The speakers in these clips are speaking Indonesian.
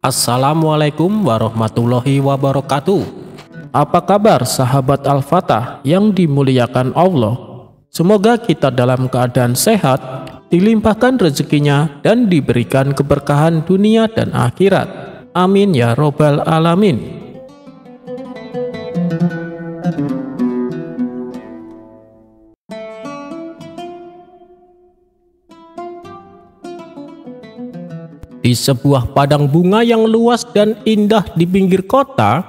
Assalamualaikum warahmatullahi wabarakatuh. Apa kabar sahabat Al-Fatah yang dimuliakan Allah? Semoga kita dalam keadaan sehat, dilimpahkan rezekinya dan diberikan keberkahan dunia dan akhirat. Amin ya robbal alamin. Di sebuah padang bunga yang luas dan indah di pinggir kota,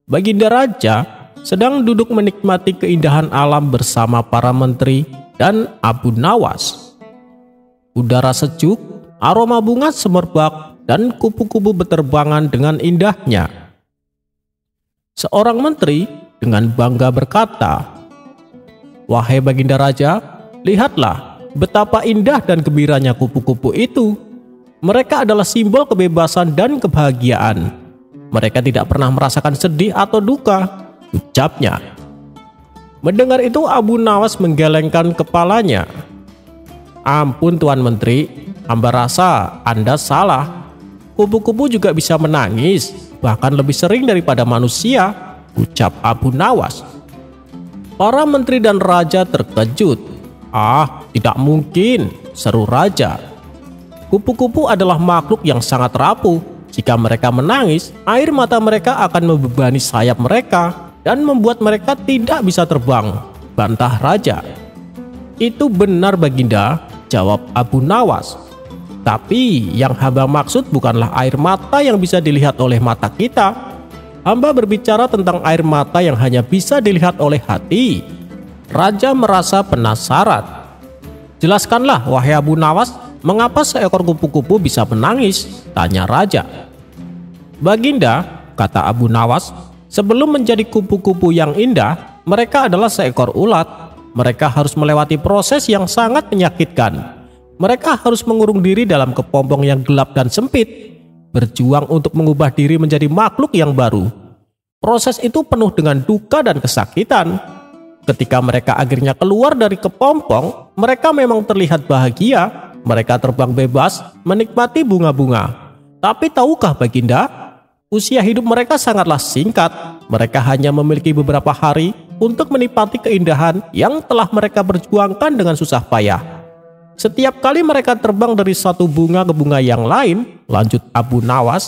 Baginda Raja sedang duduk menikmati keindahan alam bersama para menteri dan Abu Nawas. Udara sejuk, aroma bunga semerbak, dan kupu-kupu berterbangan dengan indahnya. Seorang menteri dengan bangga berkata, "Wahai Baginda Raja, lihatlah betapa indah dan gembiranya kupu-kupu itu. Mereka adalah simbol kebebasan dan kebahagiaan. Mereka tidak pernah merasakan sedih atau duka," ucapnya. Mendengar itu Abu Nawas menggelengkan kepalanya. "Ampun Tuan Menteri, hamba rasa Anda salah. Kupu-kupu juga bisa menangis, bahkan lebih sering daripada manusia," ucap Abu Nawas. Para menteri dan raja terkejut. "Ah, tidak mungkin," seru raja. "Kupu-kupu adalah makhluk yang sangat rapuh. Jika mereka menangis, air mata mereka akan membebani sayap mereka dan membuat mereka tidak bisa terbang," bantah raja. "Itu benar Baginda," jawab Abu Nawas. "Tapi yang hamba maksud bukanlah air mata yang bisa dilihat oleh mata kita. Hamba berbicara tentang air mata yang hanya bisa dilihat oleh hati." Raja merasa penasaran. "Jelaskanlah wahai Abu Nawas, mengapa seekor kupu-kupu bisa menangis?" tanya raja. "Baginda," kata Abu Nawas, "sebelum menjadi kupu-kupu yang indah, mereka adalah seekor ulat. Mereka harus melewati proses yang sangat menyakitkan. Mereka harus mengurung diri dalam kepompong yang gelap dan sempit, berjuang untuk mengubah diri menjadi makhluk yang baru. Proses itu penuh dengan duka dan kesakitan. Ketika mereka akhirnya keluar dari kepompong, mereka memang terlihat bahagia. Mereka terbang bebas, menikmati bunga-bunga. Tapi tahukah Baginda, usia hidup mereka sangatlah singkat. Mereka hanya memiliki beberapa hari untuk menikmati keindahan yang telah mereka perjuangkan dengan susah payah. Setiap kali mereka terbang dari satu bunga ke bunga yang lain," lanjut Abu Nawas,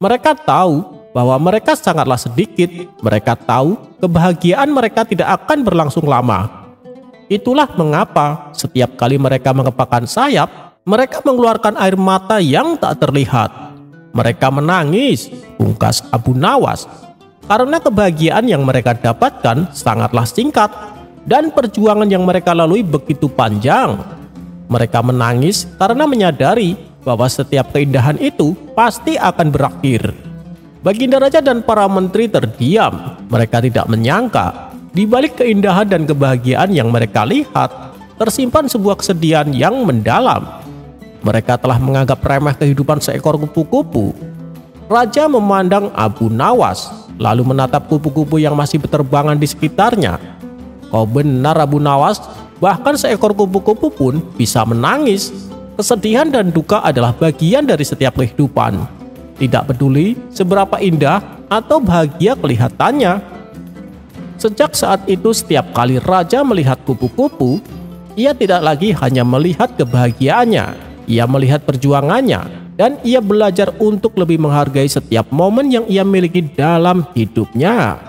"mereka tahu bahwa mereka sangatlah sedikit. Mereka tahu kebahagiaan mereka tidak akan berlangsung lama. Itulah mengapa setiap kali mereka mengepakkan sayap, mereka mengeluarkan air mata yang tak terlihat. Mereka menangis," pungkas Abu Nawas, "karena kebahagiaan yang mereka dapatkan sangatlah singkat dan perjuangan yang mereka lalui begitu panjang. Mereka menangis karena menyadari bahwa setiap keindahan itu pasti akan berakhir." Baginda Raja dan para menteri terdiam. Mereka tidak menyangka di balik keindahan dan kebahagiaan yang mereka lihat tersimpan sebuah kesedihan yang mendalam. Mereka telah menganggap remeh kehidupan seekor kupu-kupu. Raja memandang Abu Nawas, lalu menatap kupu-kupu yang masih berterbangan di sekitarnya. "Kau benar Abu Nawas, bahkan seekor kupu-kupu pun bisa menangis. Kesedihan dan duka adalah bagian dari setiap kehidupan. Tidak peduli seberapa indah atau bahagia kelihatannya." Sejak saat itu setiap kali raja melihat kupu-kupu, ia tidak lagi hanya melihat kebahagiaannya. Ia melihat perjuangannya, dan ia belajar untuk lebih menghargai setiap momen yang ia miliki dalam hidupnya.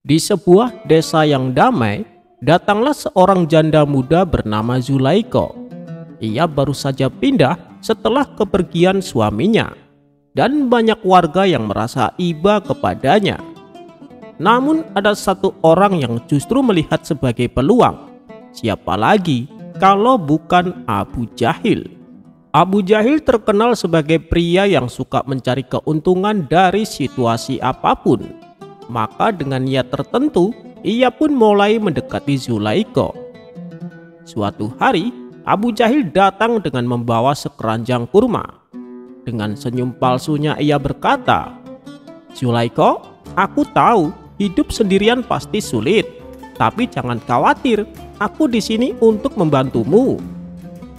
Di sebuah desa yang damai, datanglah seorang janda muda bernama Zulaiko. Ia baru saja pindah setelah kepergian suaminya, dan banyak warga yang merasa iba kepadanya. Namun ada satu orang yang justru melihat sebagai peluang. Siapa lagi kalau bukan Abu Jahil. Abu Jahil terkenal sebagai pria yang suka mencari keuntungan dari situasi apapun. Maka dengan niat tertentu, ia pun mulai mendekati Zulaiko. Suatu hari, Abu Jahil datang dengan membawa sekeranjang kurma. Dengan senyum palsunya ia berkata, "Zulaiko, aku tahu hidup sendirian pasti sulit. Tapi jangan khawatir, aku di sini untuk membantumu."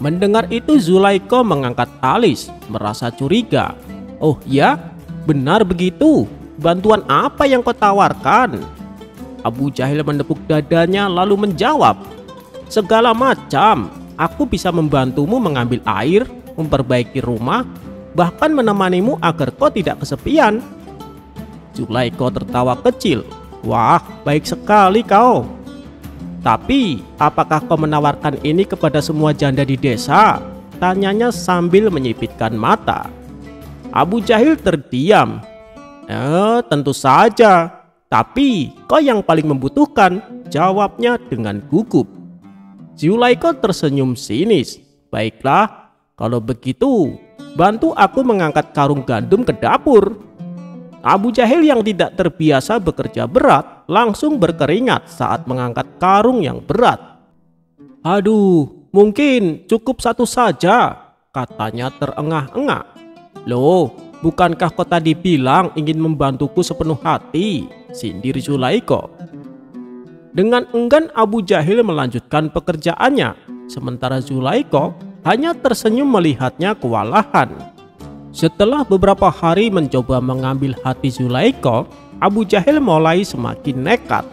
Mendengar itu Zulaikha mengangkat alis, merasa curiga. "Oh ya, benar begitu? Bantuan apa yang kau tawarkan?" Abu Jahil menepuk dadanya lalu menjawab, "Segala macam. Aku bisa membantumu mengambil air, memperbaiki rumah, bahkan menemanimu agar kau tidak kesepian." Zulaikha tertawa kecil. "Wah, baik sekali kau. Tapi, apakah kau menawarkan ini kepada semua janda di desa?" tanyanya sambil menyipitkan mata. Abu Jahil terdiam. Tentu saja. Tapi, kau yang paling membutuhkan," jawabnya dengan gugup. Zulaikha tersenyum sinis. "Baiklah, kalau begitu, bantu aku mengangkat karung gandum ke dapur." Abu Jahil yang tidak terbiasa bekerja berat langsung berkeringat saat mengangkat karung yang berat. "Aduh, mungkin cukup satu saja," katanya terengah-engah. "Loh, bukankah kau tadi bilang ingin membantuku sepenuh hati?" sindir Zulaikha. Dengan enggan Abu Jahil melanjutkan pekerjaannya, sementara Zulaikha hanya tersenyum melihatnya kewalahan. Setelah beberapa hari mencoba mengambil hati Zulaikha, Abu Jahil mulai semakin nekat.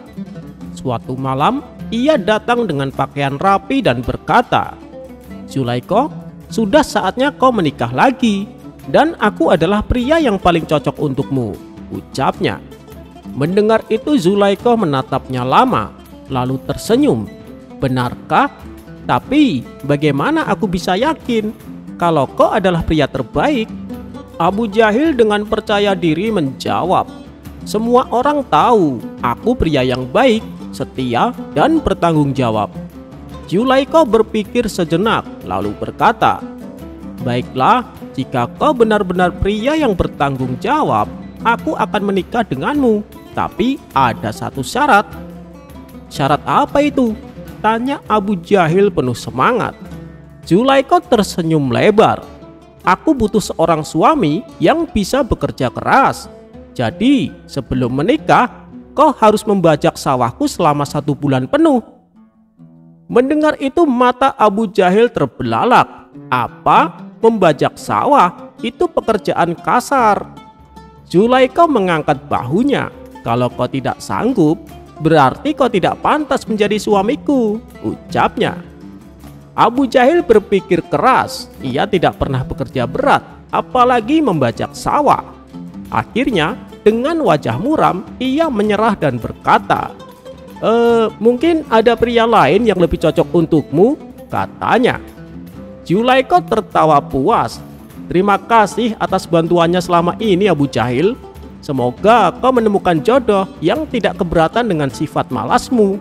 Suatu malam, ia datang dengan pakaian rapi dan berkata, "Zulaikha, sudah saatnya kau menikah lagi, dan aku adalah pria yang paling cocok untukmu," ucapnya. Mendengar itu Zulaikha menatapnya lama, lalu tersenyum. "Benarkah? Tapi bagaimana aku bisa yakin kalau kau adalah pria terbaik?" Abu Jahil dengan percaya diri menjawab, "Semua orang tahu aku pria yang baik, setia, dan bertanggung jawab." Zulaikha berpikir sejenak lalu berkata, "Baiklah, jika kau benar-benar pria yang bertanggung jawab, aku akan menikah denganmu. Tapi ada satu syarat." "Syarat apa itu?" tanya Abu Jahil penuh semangat. Zulaikha tersenyum lebar. "Aku butuh seorang suami yang bisa bekerja keras. Jadi sebelum menikah, kau harus membajak sawahku selama 1 bulan penuh." Mendengar itu mata Abu Jahil terbelalak. "Apa? Membajak sawah? Itu pekerjaan kasar." Zulaikha mengangkat bahunya. "Kalau kau tidak sanggup, berarti kau tidak pantas menjadi suamiku," ucapnya. Abu Jahil berpikir keras. Ia tidak pernah bekerja berat, apalagi membajak sawah. Akhirnya, dengan wajah muram, ia menyerah dan berkata, Mungkin ada pria lain yang lebih cocok untukmu," katanya. Zulaikha tertawa puas. "Terima kasih atas bantuannya selama ini, Abu Jahil. Semoga kau menemukan jodoh yang tidak keberatan dengan sifat malasmu."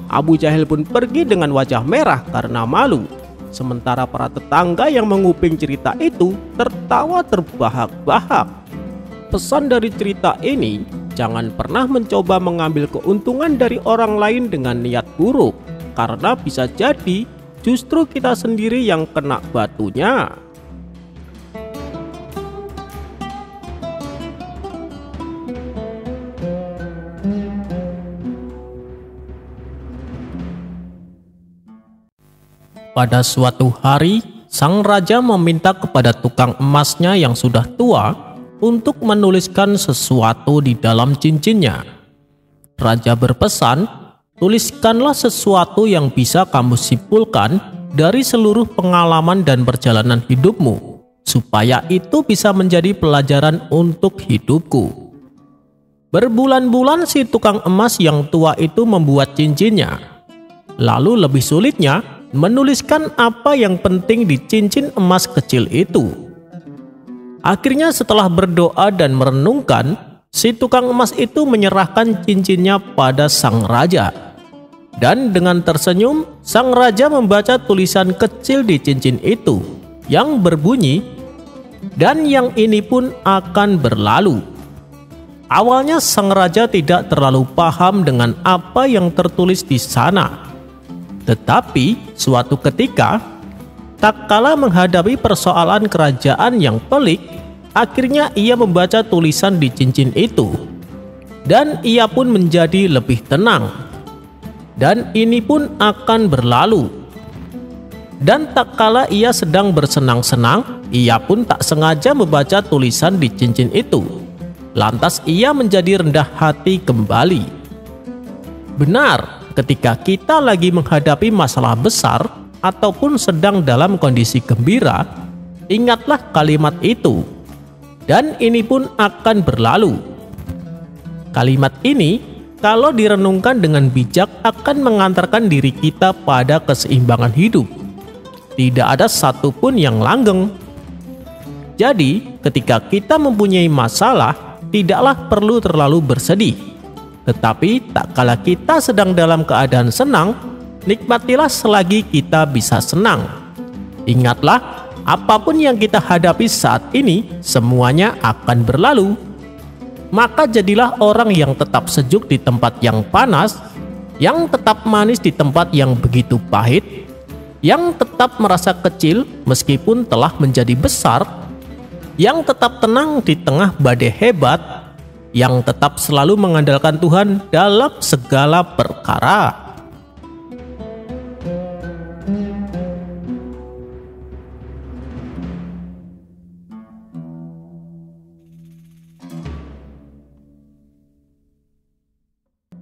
Abu Jahil pun pergi dengan wajah merah karena malu. Sementara para tetangga yang menguping cerita itu tertawa terbahak-bahak. Pesan dari cerita ini, jangan pernah mencoba mengambil keuntungan dari orang lain dengan niat buruk, karena bisa jadi justru kita sendiri yang kena batunya. Pada suatu hari, sang raja meminta kepada tukang emasnya yang sudah tua untuk menuliskan sesuatu di dalam cincinnya. Raja berpesan, "Tuliskanlah sesuatu yang bisa kamu simpulkan dari seluruh pengalaman dan perjalanan hidupmu, supaya itu bisa menjadi pelajaran untuk hidupku." Berbulan-bulan si tukang emas yang tua itu membuat cincinnya. Lalu lebih sulitnya menuliskan apa yang penting di cincin emas kecil itu. Akhirnya setelah berdoa dan merenungkan, si tukang emas itu menyerahkan cincinnya pada sang raja. Dan dengan tersenyum, sang raja membaca tulisan kecil di cincin itu yang berbunyi, "Dan yang ini pun akan berlalu." Awalnya sang raja tidak terlalu paham dengan apa yang tertulis di sana. Tetapi suatu ketika, tak kala menghadapi persoalan kerajaan yang pelik, akhirnya ia membaca tulisan di cincin itu. Dan ia pun menjadi lebih tenang. dan ini pun akan berlalu. Dan tak kala ia sedang bersenang-senang, ia pun tak sengaja membaca tulisan di cincin itu. Lantas ia menjadi rendah hati kembali. Benar, ketika kita lagi menghadapi masalah besar ataupun sedang dalam kondisi gembira, ingatlah kalimat itu. Dan ini pun akan berlalu. Kalimat ini, kalau direnungkan dengan bijak, akan mengantarkan diri kita pada keseimbangan hidup. Tidak ada satupun yang langgeng. Jadi, ketika kita mempunyai masalah, tidaklah perlu terlalu bersedih. Tetapi, tak kala kita sedang dalam keadaan senang, nikmatilah selagi kita bisa senang. Ingatlah, apapun yang kita hadapi saat ini, semuanya akan berlalu. Maka jadilah orang yang tetap sejuk di tempat yang panas, yang tetap manis di tempat yang begitu pahit, yang tetap merasa kecil meskipun telah menjadi besar, yang tetap tenang di tengah badai hebat, yang tetap selalu mengandalkan Tuhan dalam segala perkara.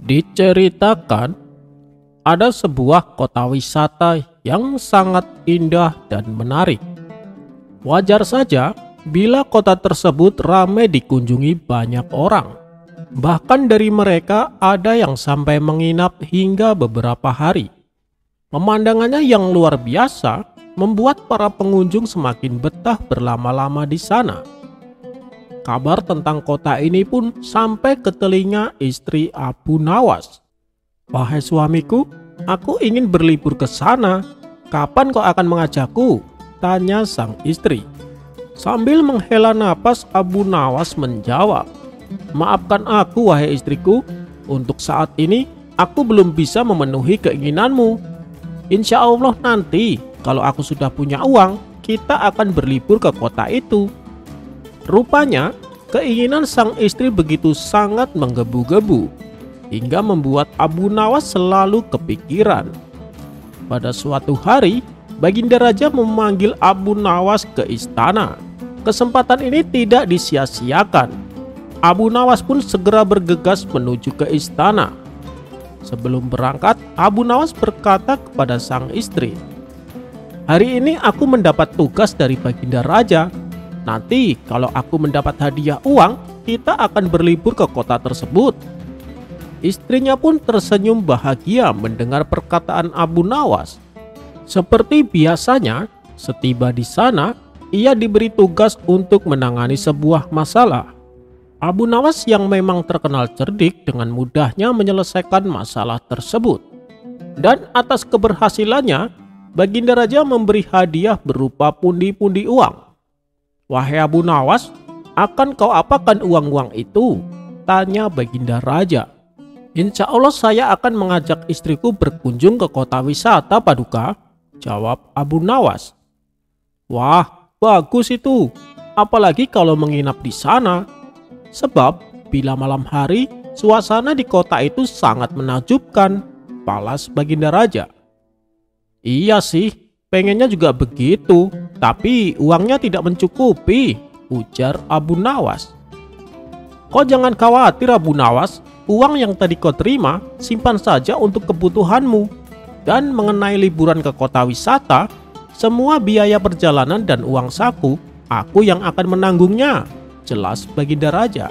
Diceritakan, ada sebuah kota wisata yang sangat indah dan menarik. Wajar saja bila kota tersebut ramai dikunjungi banyak orang. Bahkan dari mereka ada yang sampai menginap hingga beberapa hari. Pemandangannya yang luar biasa membuat para pengunjung semakin betah berlama-lama di sana. Kabar tentang kota ini pun sampai ke telinga istri Abu Nawas. "Wahai suamiku, aku ingin berlibur ke sana. Kapan kau akan mengajakku?" tanya sang istri. Sambil menghela napas, Abu Nawas menjawab, "Maafkan aku, wahai istriku. Untuk saat ini, aku belum bisa memenuhi keinginanmu. Insya Allah nanti, kalau aku sudah punya uang, kita akan berlibur ke kota itu." Rupanya, keinginan sang istri begitu sangat menggebu-gebu, hingga membuat Abu Nawas selalu kepikiran. Pada suatu hari, Baginda Raja memanggil Abu Nawas ke istana. Kesempatan ini tidak disia-siakan. Abu Nawas pun segera bergegas menuju ke istana. Sebelum berangkat, Abu Nawas berkata kepada sang istri, "Hari ini aku mendapat tugas dari Baginda Raja. Nanti kalau aku mendapat hadiah uang, kita akan berlibur ke kota tersebut." Istrinya pun tersenyum bahagia mendengar perkataan Abu Nawas. Seperti biasanya, setiba di sana, ia diberi tugas untuk menangani sebuah masalah. Abu Nawas yang memang terkenal cerdik dengan mudahnya menyelesaikan masalah tersebut. Dan atas keberhasilannya, Baginda Raja memberi hadiah berupa pundi-pundi uang. "Wahai Abu Nawas, akan kau apakan uang-uang itu?" tanya Baginda Raja. "Insya Allah saya akan mengajak istriku berkunjung ke kota wisata, Paduka," jawab Abu Nawas. "Wah, bagus itu. Apalagi kalau menginap di sana. Sebab bila malam hari, suasana di kota itu sangat menakjubkan," balas Baginda Raja. "Iya sih, pengennya juga begitu. Tapi uangnya tidak mencukupi," ujar Abu Nawas. "Kau jangan khawatir Abu Nawas, uang yang tadi kau terima simpan saja untuk kebutuhanmu. Dan mengenai liburan ke kota wisata, semua biaya perjalanan dan uang saku, aku yang akan menanggungnya," jelas Baginda Raja.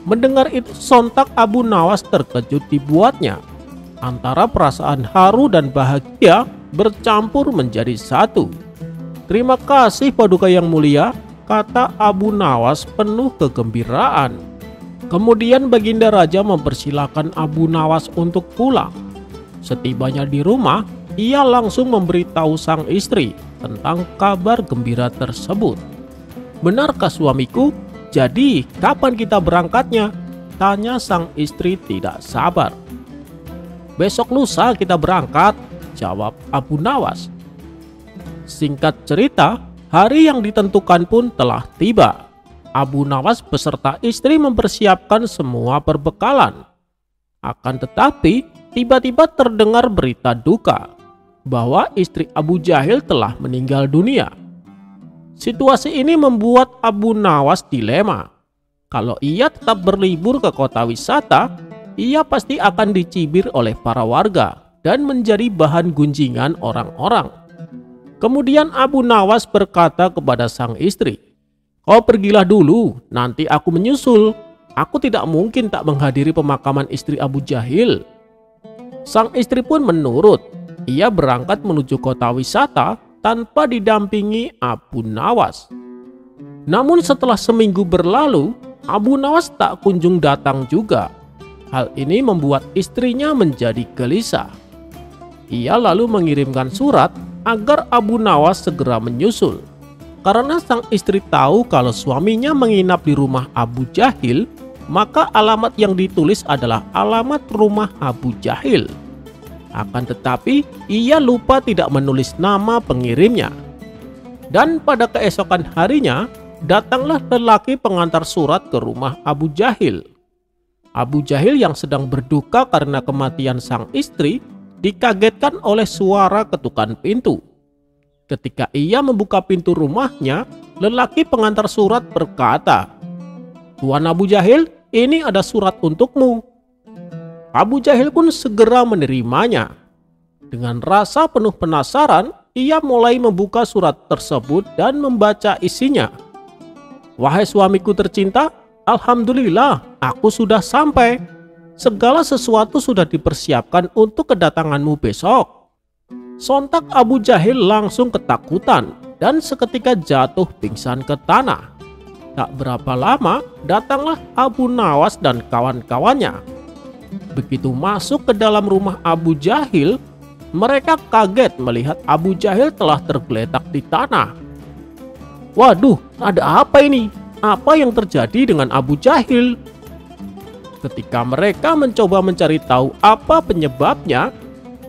Mendengar itu sontak Abu Nawas terkejut dibuatnya. Antara perasaan haru dan bahagia bercampur menjadi satu. "Terima kasih Paduka yang mulia," kata Abu Nawas penuh kegembiraan. Kemudian Baginda Raja mempersilahkan Abu Nawas untuk pulang. Setibanya di rumah, ia langsung memberitahu sang istri tentang kabar gembira tersebut. "Benarkah suamiku? Jadi kapan kita berangkatnya?" tanya sang istri tidak sabar. "Besok lusa kita berangkat," jawab Abu Nawas. Singkat cerita, hari yang ditentukan pun telah tiba. Abu Nawas beserta istri mempersiapkan semua perbekalan. Akan tetapi, tiba-tiba terdengar berita duka bahwa istri Abu Jahil telah meninggal dunia. Situasi ini membuat Abu Nawas dilema. Kalau ia tetap berlibur ke kota wisata, ia pasti akan dicibir oleh para warga dan menjadi bahan gunjingan orang-orang. Kemudian Abu Nawas berkata kepada sang istri, "Kau pergilah dulu, nanti aku menyusul. Aku tidak mungkin tak menghadiri pemakaman istri Abu Jahil." Sang istri pun menurut. Ia berangkat menuju kota wisata tanpa didampingi Abu Nawas. Namun setelah seminggu berlalu, Abu Nawas tak kunjung datang juga. Hal ini membuat istrinya menjadi gelisah. Ia lalu mengirimkan surat agar Abu Nawas segera menyusul. Karena sang istri tahu kalau suaminya menginap di rumah Abu Jahil, maka alamat yang ditulis adalah alamat rumah Abu Jahil. Akan tetapi, ia lupa tidak menulis nama pengirimnya. Dan pada keesokan harinya, datanglah lelaki pengantar surat ke rumah Abu Jahil. Abu Jahil yang sedang berduka karena kematian sang istri, dikagetkan oleh suara ketukan pintu. Ketika ia membuka pintu rumahnya, lelaki pengantar surat berkata, "Tuan Abu Jahil, ini ada surat untukmu." Abu Jahil pun segera menerimanya. Dengan rasa penuh penasaran, ia mulai membuka surat tersebut dan membaca isinya. "Wahai suamiku tercinta, alhamdulillah aku sudah sampai. Segala sesuatu sudah dipersiapkan untuk kedatanganmu besok." Sontak Abu Jahil langsung ketakutan dan seketika jatuh pingsan ke tanah. Tak berapa lama datanglah Abu Nawas dan kawan-kawannya. Begitu masuk ke dalam rumah Abu Jahil, mereka kaget melihat Abu Jahil telah tergeletak di tanah. "Waduh, ada apa ini? Apa yang terjadi dengan Abu Jahil?" Ketika mereka mencoba mencari tahu apa penyebabnya,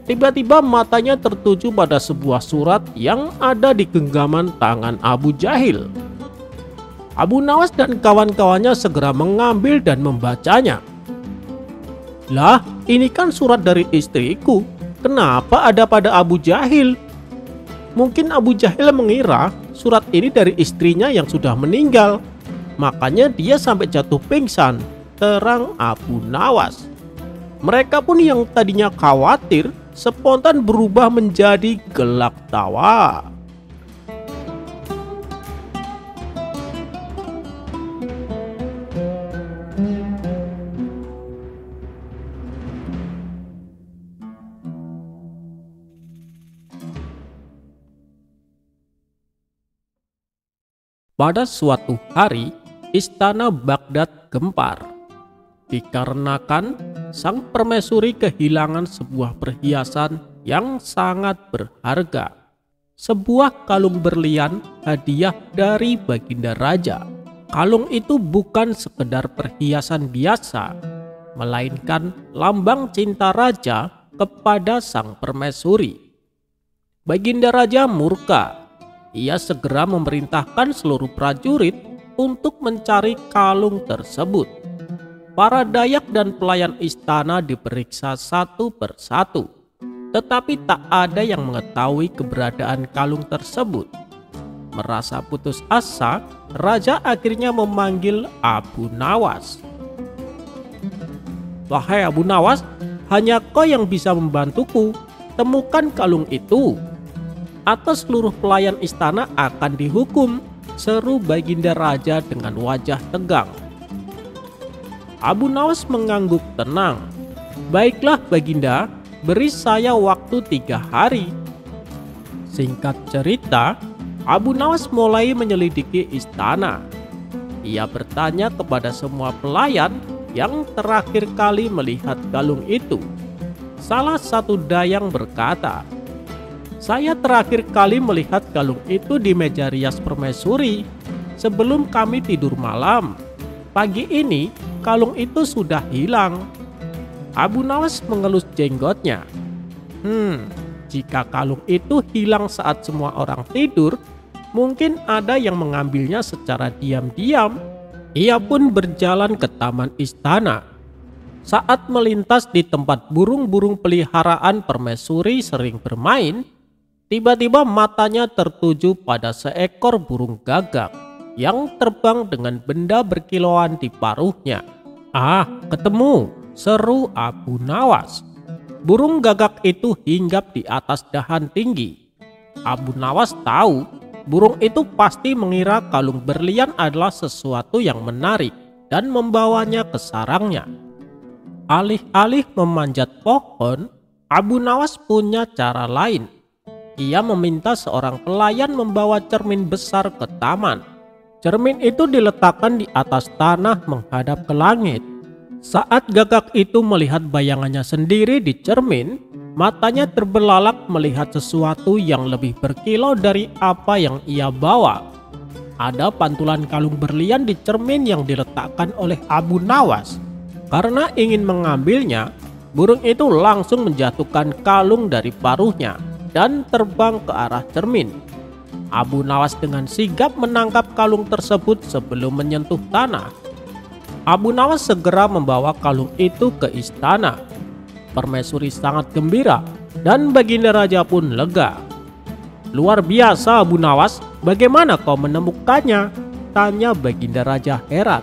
tiba-tiba matanya tertuju pada sebuah surat yang ada di genggaman tangan Abu Jahil. Abu Nawas dan kawan-kawannya segera mengambil dan membacanya. "Lah, ini kan surat dari istriku. Kenapa ada pada Abu Jahil?" Mungkin Abu Jahil mengira surat ini dari istrinya yang sudah meninggal. Makanya dia sampai jatuh pingsan, terang Abu Nawas. Mereka pun yang tadinya khawatir, spontan berubah menjadi gelak tawa. Pada suatu hari, istana Baghdad gempar. Dikarenakan sang permaisuri kehilangan sebuah perhiasan yang sangat berharga. Sebuah kalung berlian hadiah dari baginda raja. Kalung itu bukan sekedar perhiasan biasa, melainkan lambang cinta raja kepada sang permaisuri. Baginda raja murka. Ia segera memerintahkan seluruh prajurit untuk mencari kalung tersebut. Para dayak dan pelayan istana diperiksa satu persatu, tetapi tak ada yang mengetahui keberadaan kalung tersebut. Merasa putus asa, raja akhirnya memanggil Abu Nawas. "Wahai Abu Nawas, hanya kau yang bisa membantuku. Temukan kalung itu, atau seluruh pelayan istana akan dihukum," seru baginda raja dengan wajah tegang. Abu Nawas mengangguk tenang. "Baiklah baginda, beri saya waktu 3 hari. Singkat cerita, Abu Nawas mulai menyelidiki istana. Ia bertanya kepada semua pelayan yang terakhir kali melihat kalung itu. Salah satu dayang berkata, "Saya terakhir kali melihat kalung itu di meja rias permaisuri sebelum kami tidur malam. Pagi ini kalung itu sudah hilang." Abu Nawas mengelus jenggotnya. Jika kalung itu hilang saat semua orang tidur, mungkin ada yang mengambilnya secara diam-diam. Ia pun berjalan ke taman istana. Saat melintas di tempat burung-burung peliharaan permaisuri sering bermain, tiba-tiba matanya tertuju pada seekor burung gagak yang terbang dengan benda berkilauan di paruhnya. "Ah, ketemu!" seru Abu Nawas. Burung gagak itu hinggap di atas dahan tinggi. Abu Nawas tahu burung itu pasti mengira kalung berlian adalah sesuatu yang menarik dan membawanya ke sarangnya. Alih-alih memanjat pohon, Abu Nawas punya cara lain. Ia meminta seorang pelayan membawa cermin besar ke taman. Cermin itu diletakkan di atas tanah menghadap ke langit. Saat gagak itu melihat bayangannya sendiri di cermin, matanya terbelalak melihat sesuatu yang lebih berkilau dari apa yang ia bawa. Ada pantulan kalung berlian di cermin yang diletakkan oleh Abu Nawas. Karena ingin mengambilnya, burung itu langsung menjatuhkan kalung dari paruhnya dan terbang ke arah cermin. Abu Nawas dengan sigap menangkap kalung tersebut sebelum menyentuh tanah. Abu Nawas segera membawa kalung itu ke istana. Permaisuri sangat gembira dan Baginda Raja pun lega. "Luar biasa Abu Nawas, bagaimana kau menemukannya?" tanya Baginda Raja heran.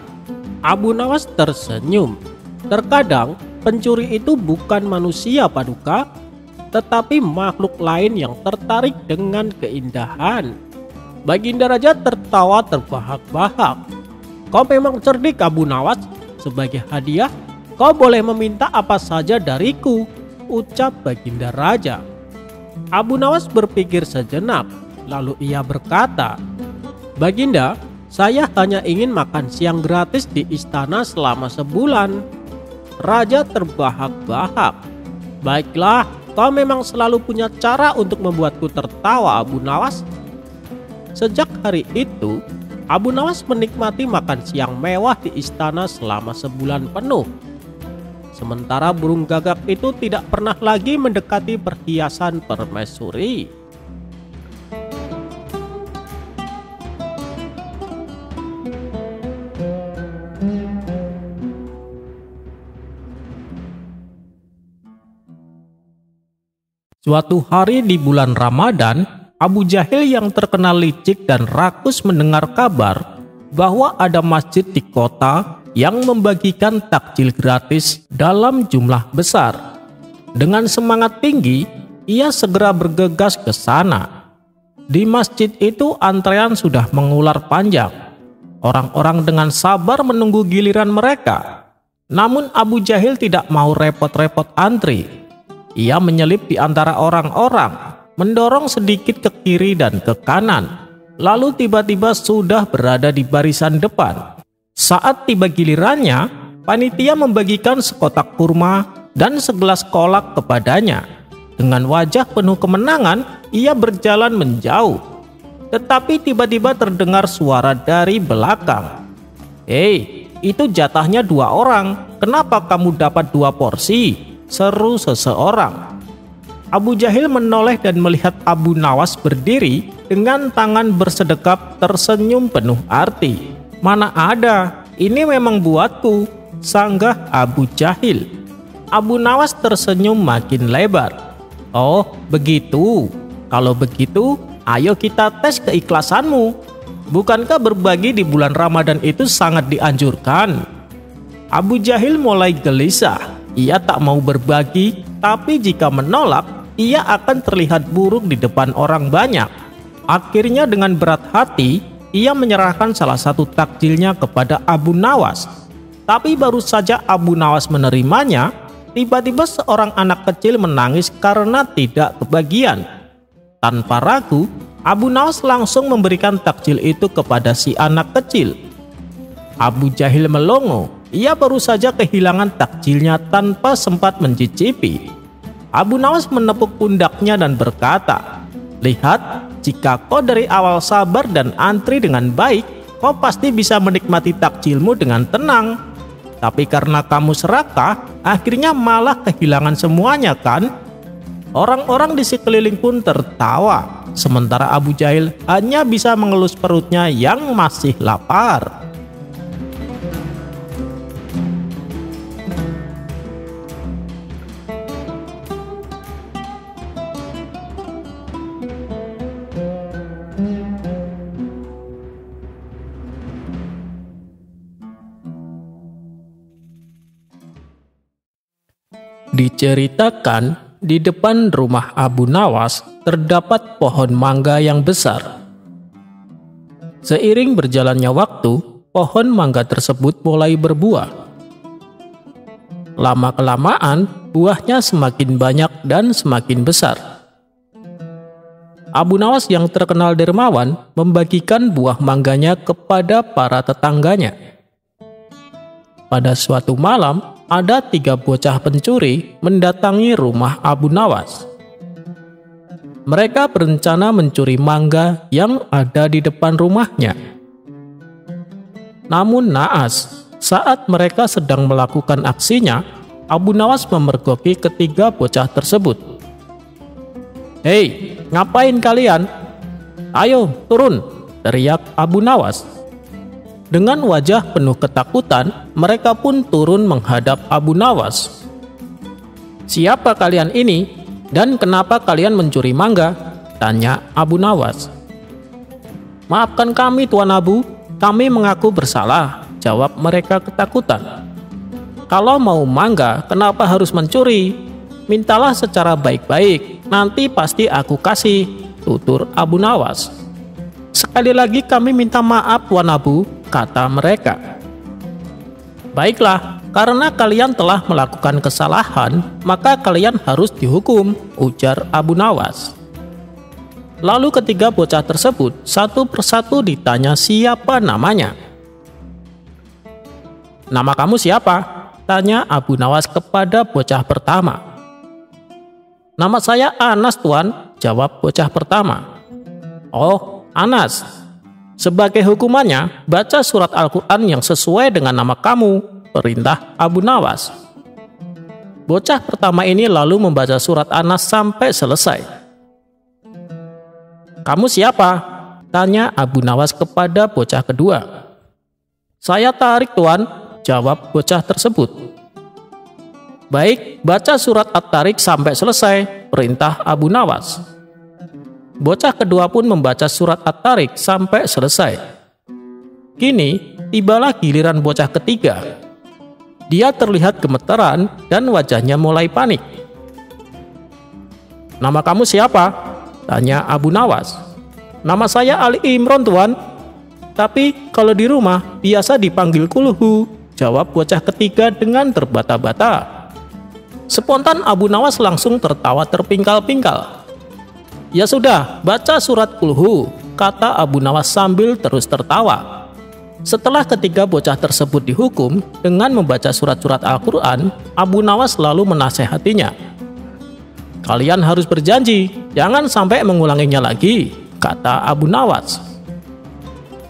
Abu Nawas tersenyum. "Terkadang pencuri itu bukan manusia Paduka, tetapi makhluk lain yang tertarik dengan keindahan." Baginda Raja tertawa terbahak-bahak. "Kau memang cerdik Abu Nawas. Sebagai hadiah, kau boleh meminta apa saja dariku," ucap Baginda Raja. Abu Nawas berpikir sejenak, lalu ia berkata, "Baginda, saya hanya ingin makan siang gratis di istana selama sebulan." Raja terbahak-bahak. "Baiklah, kau memang selalu punya cara untuk membuatku tertawa Abu Nawas." Sejak hari itu, Abu Nawas menikmati makan siang mewah di istana selama sebulan penuh. Sementara burung gagak itu tidak pernah lagi mendekati perhiasan permaisuri. Suatu hari di bulan Ramadan, Abu Jahil yang terkenal licik dan rakus mendengar kabar bahwa ada masjid di kota yang membagikan takjil gratis dalam jumlah besar. Dengan semangat tinggi, ia segera bergegas ke sana. Di masjid itu antrean sudah mengular panjang. Orang-orang dengan sabar menunggu giliran mereka. Namun Abu Jahil tidak mau repot-repot antri. Ia menyelip di antara orang-orang, mendorong sedikit ke kiri dan ke kanan, lalu tiba-tiba sudah berada di barisan depan. Saat tiba gilirannya, panitia membagikan sekotak kurma dan segelas kolak kepadanya. Dengan wajah penuh kemenangan, ia berjalan menjauh. Tetapi tiba-tiba terdengar suara dari belakang. "Hei, itu jatahnya 2 orang. Kenapa kamu dapat 2 porsi?" seru seseorang. Abu Jahil menoleh dan melihat Abu Nawas berdiri dengan tangan bersedekap tersenyum penuh arti. "Mana ada, ini memang buatku," sanggah Abu Jahil. Abu Nawas tersenyum makin lebar. "Oh, begitu. Kalau begitu, ayo kita tes keikhlasanmu. Bukankah berbagi di bulan Ramadan itu sangat dianjurkan?" Abu Jahil mulai gelisah. Ia tak mau berbagi, tapi jika menolak, ia akan terlihat buruk di depan orang banyak. Akhirnya dengan berat hati, ia menyerahkan salah satu takjilnya kepada Abu Nawas. Tapi baru saja Abu Nawas menerimanya, tiba-tiba seorang anak kecil menangis karena tidak kebagian. Tanpa ragu, Abu Nawas langsung memberikan takjil itu kepada si anak kecil. Abu Jahil melongo. Ia baru saja kehilangan takjilnya tanpa sempat mencicipi. Abu Nawas menepuk pundaknya dan berkata, "Lihat, jika kau dari awal sabar dan antri dengan baik, kau pasti bisa menikmati takjilmu dengan tenang. Tapi karena kamu serakah, akhirnya malah kehilangan semuanya kan?" Orang-orang di sekeliling pun tertawa, sementara Abu Jahil hanya bisa mengelus perutnya yang masih lapar. Diceritakan di depan rumah Abu Nawas terdapat pohon mangga yang besar. Seiring berjalannya waktu, pohon mangga tersebut mulai berbuah. Lama-kelamaan, buahnya semakin banyak dan semakin besar. Abu Nawas yang terkenal dermawan membagikan buah mangganya kepada para tetangganya. Pada suatu malam, ada 3 bocah pencuri mendatangi rumah Abu Nawas. Mereka berencana mencuri mangga yang ada di depan rumahnya. Namun naas, saat mereka sedang melakukan aksinya, Abu Nawas memergoki ketiga bocah tersebut. "Hei, ngapain kalian? Ayo turun!" teriak Abu Nawas. Dengan wajah penuh ketakutan, mereka pun turun menghadap Abu Nawas. "Siapa kalian ini dan kenapa kalian mencuri mangga?" tanya Abu Nawas. "Maafkan kami Tuan Abu, kami mengaku bersalah," jawab mereka ketakutan. "Kalau mau mangga, kenapa harus mencuri? Mintalah secara baik-baik, nanti pasti aku kasih," tutur Abu Nawas. "Sekali lagi kami minta maaf Tuan Abu," kata mereka. "Baiklah, karena kalian telah melakukan kesalahan, maka kalian harus dihukum," ujar Abu Nawas. Lalu ketiga bocah tersebut satu persatu ditanya siapa namanya. "Nama kamu siapa?" tanya Abu Nawas kepada bocah pertama. "Nama saya Anas Tuan," jawab bocah pertama. "Oh, Anas. Sebagai hukumannya, baca surat Al-Quran yang sesuai dengan nama kamu," perintah Abu Nawas. Bocah pertama ini lalu membaca surat Anas sampai selesai. "Kamu siapa?" tanya Abu Nawas kepada bocah kedua. "Saya Tarik Tuan," jawab bocah tersebut. "Baik, baca surat At-Tarik sampai selesai," perintah Abu Nawas. Bocah kedua pun membaca surat At-Tarik sampai selesai. Kini, tibalah giliran bocah ketiga. Dia terlihat gemeteran dan wajahnya mulai panik. "Nama kamu siapa?" tanya Abu Nawas. "Nama saya Ali Imron Tuan. Tapi kalau di rumah biasa dipanggil Kulhu," jawab bocah ketiga dengan terbata-bata. Spontan Abu Nawas langsung tertawa terpingkal-pingkal. "Ya sudah, baca surat Kulhu," kata Abu Nawas sambil terus tertawa. Setelah ketiga bocah tersebut dihukum dengan membaca surat-surat Al-Quran, Abu Nawas lalu menasehatinya. "Kalian harus berjanji, jangan sampai mengulanginya lagi," kata Abu Nawas.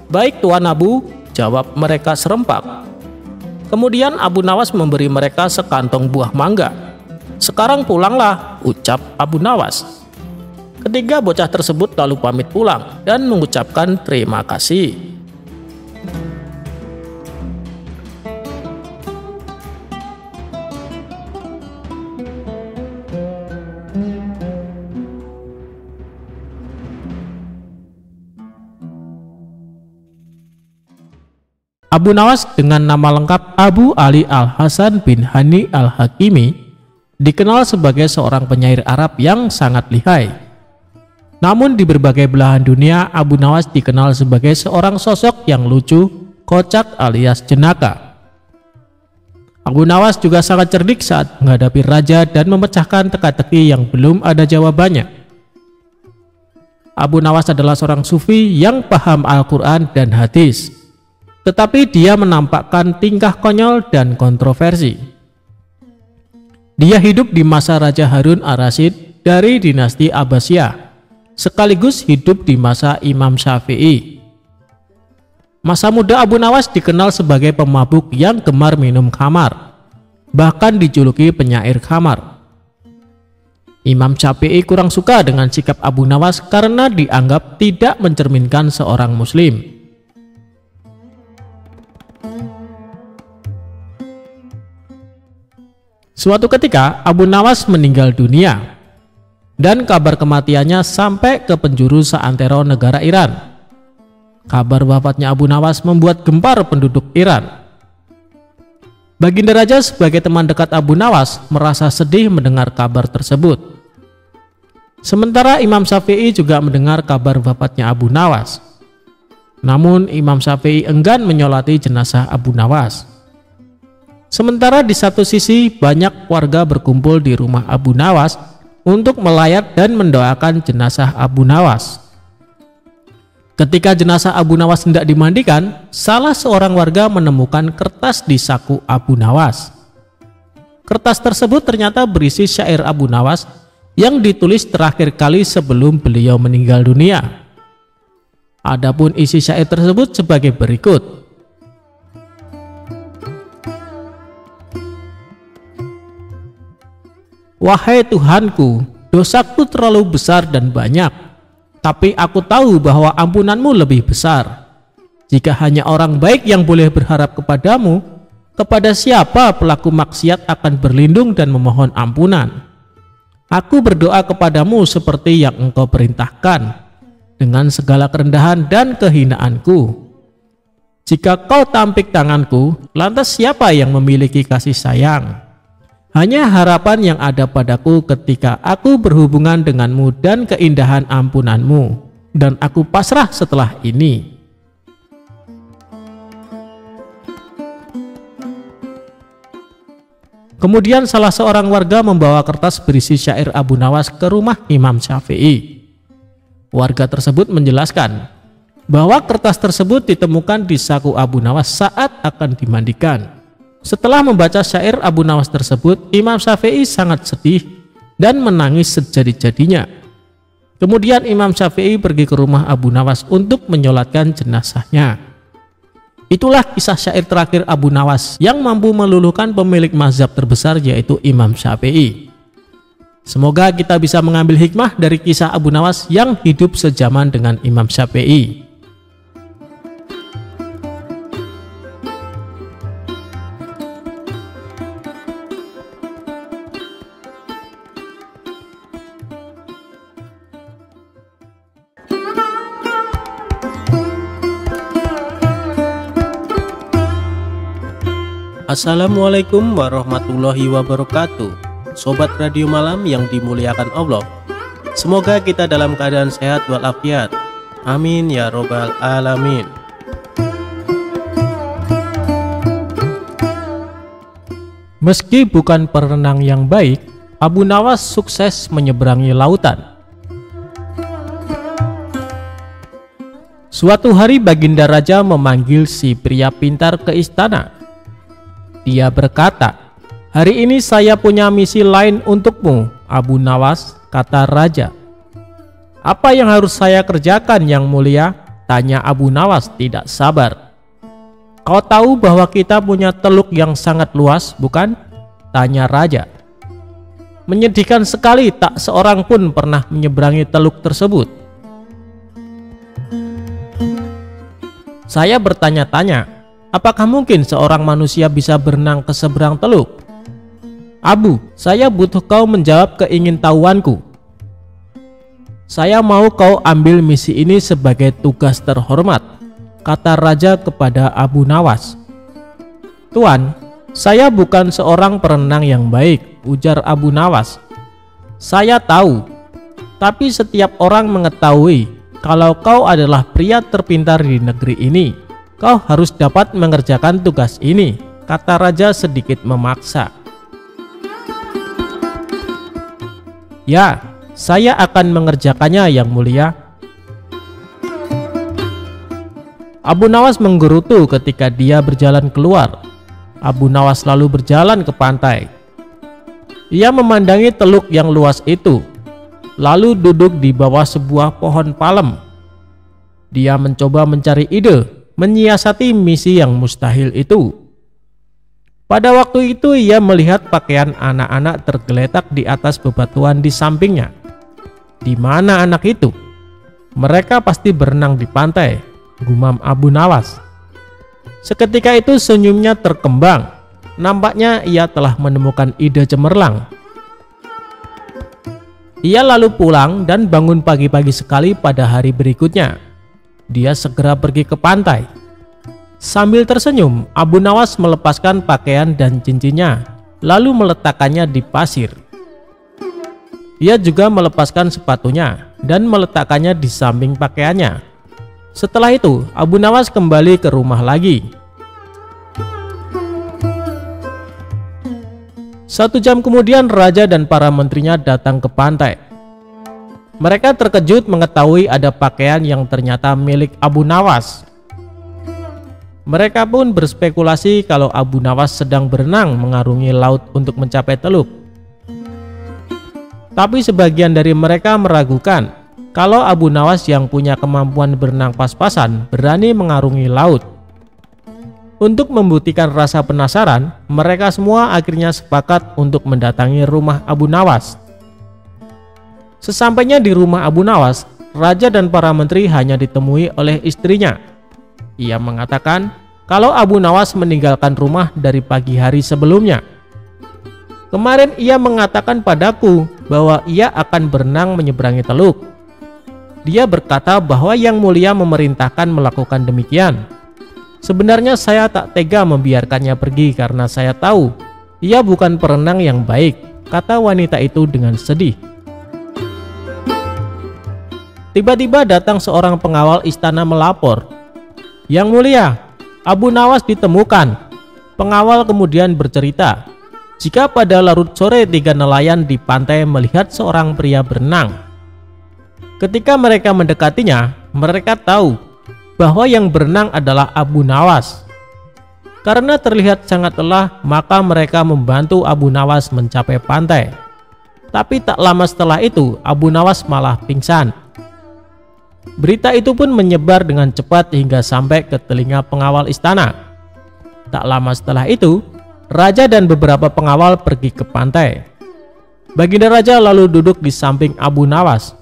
"Baik Tuan Abu," jawab mereka serempak. Kemudian Abu Nawas memberi mereka sekantong buah mangga. "Sekarang pulanglah," ucap Abu Nawas. Ketiga bocah tersebut lalu pamit pulang dan mengucapkan terima kasih. Abu Nawas dengan nama lengkap Abu Ali Al-Hasan bin Hani Al-Hakimi dikenal sebagai seorang penyair Arab yang sangat lihai. Namun di berbagai belahan dunia, Abu Nawas dikenal sebagai seorang sosok yang lucu, kocak alias jenaka. Abu Nawas juga sangat cerdik saat menghadapi raja dan memecahkan teka-teki yang belum ada jawabannya. Abu Nawas adalah seorang sufi yang paham Al-Quran dan hadis, tetapi dia menampakkan tingkah konyol dan kontroversi. Dia hidup di masa Raja Harun Ar-Rasyid dari dinasti Abbasiyah, sekaligus hidup di masa Imam Syafi'i. Masa muda Abu Nawas dikenal sebagai pemabuk yang gemar minum khamar, bahkan dijuluki penyair khamar. Imam Syafi'i kurang suka dengan sikap Abu Nawas karena dianggap tidak mencerminkan seorang muslim. Suatu ketika Abu Nawas meninggal dunia dan kabar kematiannya sampai ke penjuru seantero negara Iran. Kabar wafatnya Abu Nawas membuat gempar penduduk Iran. Baginda Raja sebagai teman dekat Abu Nawas merasa sedih mendengar kabar tersebut. Sementara Imam Syafi'i juga mendengar kabar wafatnya Abu Nawas. Namun Imam Syafi'i enggan menyolati jenazah Abu Nawas. Sementara di satu sisi banyak warga berkumpul di rumah Abu Nawas untuk melayat dan mendoakan jenazah Abu Nawas. Ketika jenazah Abu Nawas hendak dimandikan, salah seorang warga menemukan kertas di saku Abu Nawas. Kertas tersebut ternyata berisi syair Abu Nawas yang ditulis terakhir kali sebelum beliau meninggal dunia. Adapun isi syair tersebut sebagai berikut. Wahai Tuhanku, dosaku terlalu besar dan banyak, tapi aku tahu bahwa ampunanmu lebih besar. Jika hanya orang baik yang boleh berharap kepadamu, kepada siapa pelaku maksiat akan berlindung dan memohon ampunan? Aku berdoa kepadamu seperti yang engkau perintahkan, dengan segala kerendahan dan kehinaanku. Jika kau tampik tanganku, lantas siapa yang memiliki kasih sayang? Hanya harapan yang ada padaku ketika aku berhubungan denganmu dan keindahan ampunanmu, dan aku pasrah setelah ini. Kemudian salah seorang warga membawa kertas berisi syair Abu Nawas ke rumah Imam Syafi'i. Warga tersebut menjelaskan bahwa kertas tersebut ditemukan di saku Abu Nawas saat akan dimandikan. Setelah membaca syair Abu Nawas tersebut, Imam Syafi'i sangat sedih dan menangis sejadi-jadinya. Kemudian Imam Syafi'i pergi ke rumah Abu Nawas untuk menyolatkan jenazahnya. Itulah kisah syair terakhir Abu Nawas yang mampu meluluhkan pemilik mazhab terbesar, yaitu Imam Syafi'i. Semoga kita bisa mengambil hikmah dari kisah Abu Nawas yang hidup sejaman dengan Imam Syafi'i. Assalamualaikum warahmatullahi wabarakatuh. Sobat Radio Malam yang dimuliakan Allah, semoga kita dalam keadaan sehat walafiat. Amin ya robbal alamin. Meski bukan perenang yang baik, Abu Nawas sukses menyeberangi lautan. Suatu hari Baginda Raja memanggil si pria pintar ke istana. Dia berkata, "Hari ini saya punya misi lain untukmu, Abu Nawas," kata Raja. "Apa yang harus saya kerjakan, Yang Mulia?" tanya Abu Nawas tidak sabar. "Kau tahu bahwa kita punya teluk yang sangat luas, bukan?" tanya Raja. "Menyedihkan sekali, tak seorang pun pernah menyeberangi teluk tersebut." Saya bertanya-tanya, apakah mungkin seorang manusia bisa berenang ke seberang teluk? "Abu, saya butuh kau menjawab keingintahuanku. Saya mau kau ambil misi ini sebagai tugas terhormat," kata Raja kepada Abu Nawas. "Tuan, saya bukan seorang perenang yang baik," ujar Abu Nawas. "Saya tahu, tapi setiap orang mengetahui kalau kau adalah pria terpintar di negeri ini. Kau harus dapat mengerjakan tugas ini," kata Raja sedikit memaksa. "Ya, saya akan mengerjakannya, Yang Mulia." Abu Nawas menggerutu ketika dia berjalan keluar. Abu Nawas lalu berjalan ke pantai. Ia memandangi teluk yang luas itu, lalu duduk di bawah sebuah pohon palem. Dia mencoba mencari ide menyiasati misi yang mustahil itu. Pada waktu itu ia melihat pakaian anak-anak tergeletak di atas bebatuan di sampingnya. "Di mana anak itu? Mereka pasti berenang di pantai," gumam Abu Nawas. Seketika itu senyumnya terkembang. Nampaknya ia telah menemukan ide cemerlang. Ia lalu pulang dan bangun pagi-pagi sekali pada hari berikutnya. Dia segera pergi ke pantai. Sambil tersenyum, Abu Nawas melepaskan pakaian dan cincinnya, lalu meletakkannya di pasir. Ia juga melepaskan sepatunya dan meletakkannya di samping pakaiannya. Setelah itu, Abu Nawas kembali ke rumah lagi. 1 jam kemudian, raja dan para menterinya datang ke pantai. Mereka terkejut mengetahui ada pakaian yang ternyata milik Abu Nawas. Mereka pun berspekulasi kalau Abu Nawas sedang berenang mengarungi laut untuk mencapai Teluk. Tapi sebagian dari mereka meragukan kalau Abu Nawas yang punya kemampuan berenang pas-pasan berani mengarungi laut. Untuk membuktikan rasa penasaran, mereka semua akhirnya sepakat untuk mendatangi rumah Abu Nawas. Sesampainya di rumah Abu Nawas, raja dan para menteri hanya ditemui oleh istrinya. Ia mengatakan kalau Abu Nawas meninggalkan rumah dari pagi hari sebelumnya. Kemarin ia mengatakan padaku bahwa ia akan berenang menyeberangi Teluk. Dia berkata bahwa Yang Mulia memerintahkan melakukan demikian. Sebenarnya saya tak tega membiarkannya pergi karena saya tahu ia bukan perenang yang baik, kata wanita itu dengan sedih. Tiba-tiba datang seorang pengawal istana melapor, "Yang Mulia, Abu Nawas ditemukan." Pengawal kemudian bercerita, jika pada larut sore 3 nelayan di pantai melihat seorang pria berenang. Ketika mereka mendekatinya, mereka tahu bahwa yang berenang adalah Abu Nawas. Karena terlihat sangat lelah, maka mereka membantu Abu Nawas mencapai pantai. Tapi tak lama setelah itu, Abu Nawas malah pingsan. Berita itu pun menyebar dengan cepat hingga sampai ke telinga pengawal istana. Tak lama setelah itu, raja dan beberapa pengawal pergi ke pantai. Baginda raja lalu duduk di samping Abu Nawas.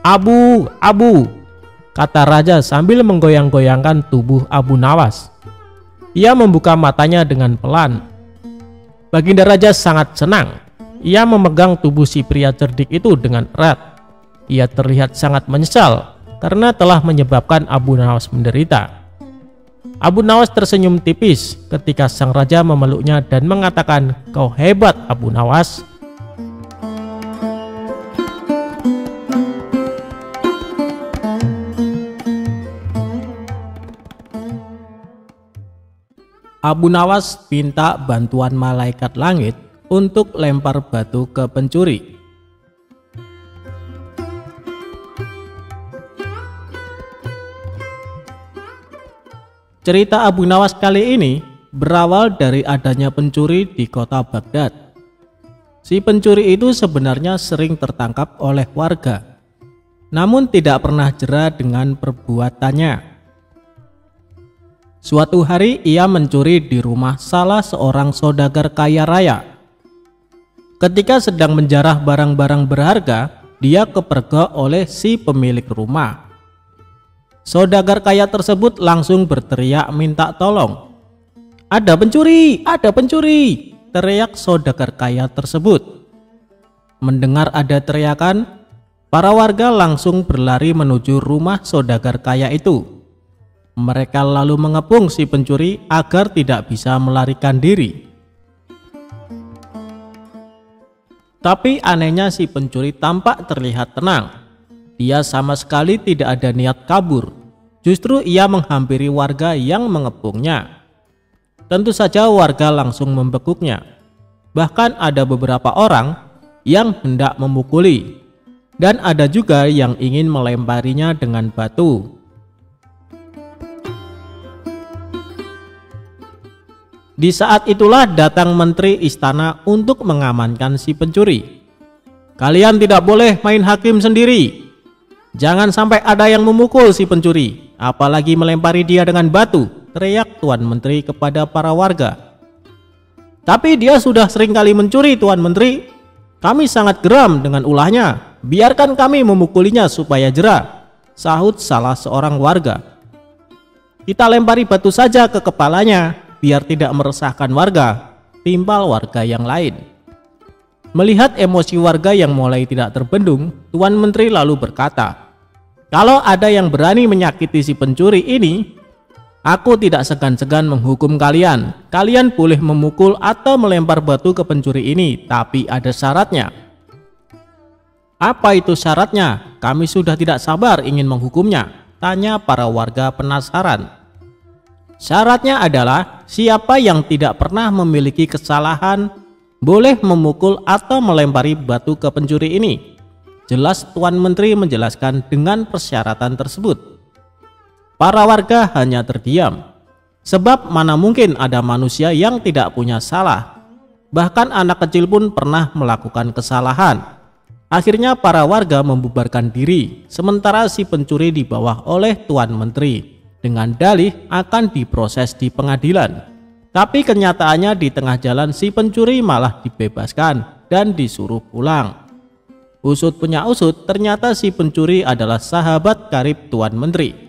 "Abu, Abu," kata raja sambil menggoyang-goyangkan tubuh Abu Nawas. Ia membuka matanya dengan pelan. Baginda raja sangat senang. Ia memegang tubuh si pria cerdik itu dengan erat. Ia terlihat sangat menyesal karena telah menyebabkan Abu Nawas menderita. Abu Nawas tersenyum tipis ketika sang raja memeluknya dan mengatakan, "Kau hebat, Abu Nawas." Abu Nawas minta bantuan malaikat langit untuk lempar batu ke pencuri. Cerita Abu Nawas kali ini berawal dari adanya pencuri di kota Baghdad. Si pencuri itu sebenarnya sering tertangkap oleh warga, namun tidak pernah jera dengan perbuatannya. Suatu hari ia mencuri di rumah salah seorang saudagar kaya raya. Ketika sedang menjarah barang-barang berharga, dia kepergok oleh si pemilik rumah. Saudagar kaya tersebut langsung berteriak minta tolong. "Ada pencuri! Ada pencuri!" teriak saudagar kaya tersebut. Mendengar ada teriakan, para warga langsung berlari menuju rumah saudagar kaya itu. Mereka lalu mengepung si pencuri agar tidak bisa melarikan diri. Tapi anehnya si pencuri tampak terlihat tenang. Dia sama sekali tidak ada niat kabur. Justru ia menghampiri warga yang mengepungnya. Tentu saja warga langsung membekuknya. Bahkan ada beberapa orang yang hendak memukuli. Dan ada juga yang ingin melemparinya dengan batu. Di saat itulah datang menteri istana untuk mengamankan si pencuri. "Kalian tidak boleh main hakim sendiri. Jangan sampai ada yang memukul si pencuri, apalagi melempari dia dengan batu," teriak Tuan Menteri kepada para warga. "Tapi dia sudah sering kali mencuri, Tuan Menteri. Kami sangat geram dengan ulahnya. Biarkan kami memukulinya supaya jera," sahut salah seorang warga. "Kita lempari batu saja ke kepalanya, biar tidak meresahkan warga," timpal warga yang lain. Melihat emosi warga yang mulai tidak terbendung, Tuan Menteri lalu berkata, "Kalau ada yang berani menyakiti si pencuri ini, Aku tidak segan-segan menghukum kalian. Kalian boleh memukul atau melempar batu ke pencuri ini, tapi ada syaratnya. Apa itu syaratnya? Kami sudah tidak sabar ingin menghukumnya, tanya para warga penasaran. Syaratnya adalah siapa yang tidak pernah memiliki kesalahan boleh memukul atau melempari batu ke pencuri ini. Jelas Tuan Menteri menjelaskan dengan persyaratan tersebut. Para warga hanya terdiam, sebab mana mungkin ada manusia yang tidak punya salah. Bahkan anak kecil pun pernah melakukan kesalahan. Akhirnya para warga membubarkan diri, sementara si pencuri dibawa oleh Tuan Menteri dengan dalih akan diproses di pengadilan. Tapi kenyataannya di tengah jalan si pencuri malah dibebaskan dan disuruh pulang. Usut punya usut, ternyata si pencuri adalah sahabat karib Tuan Menteri.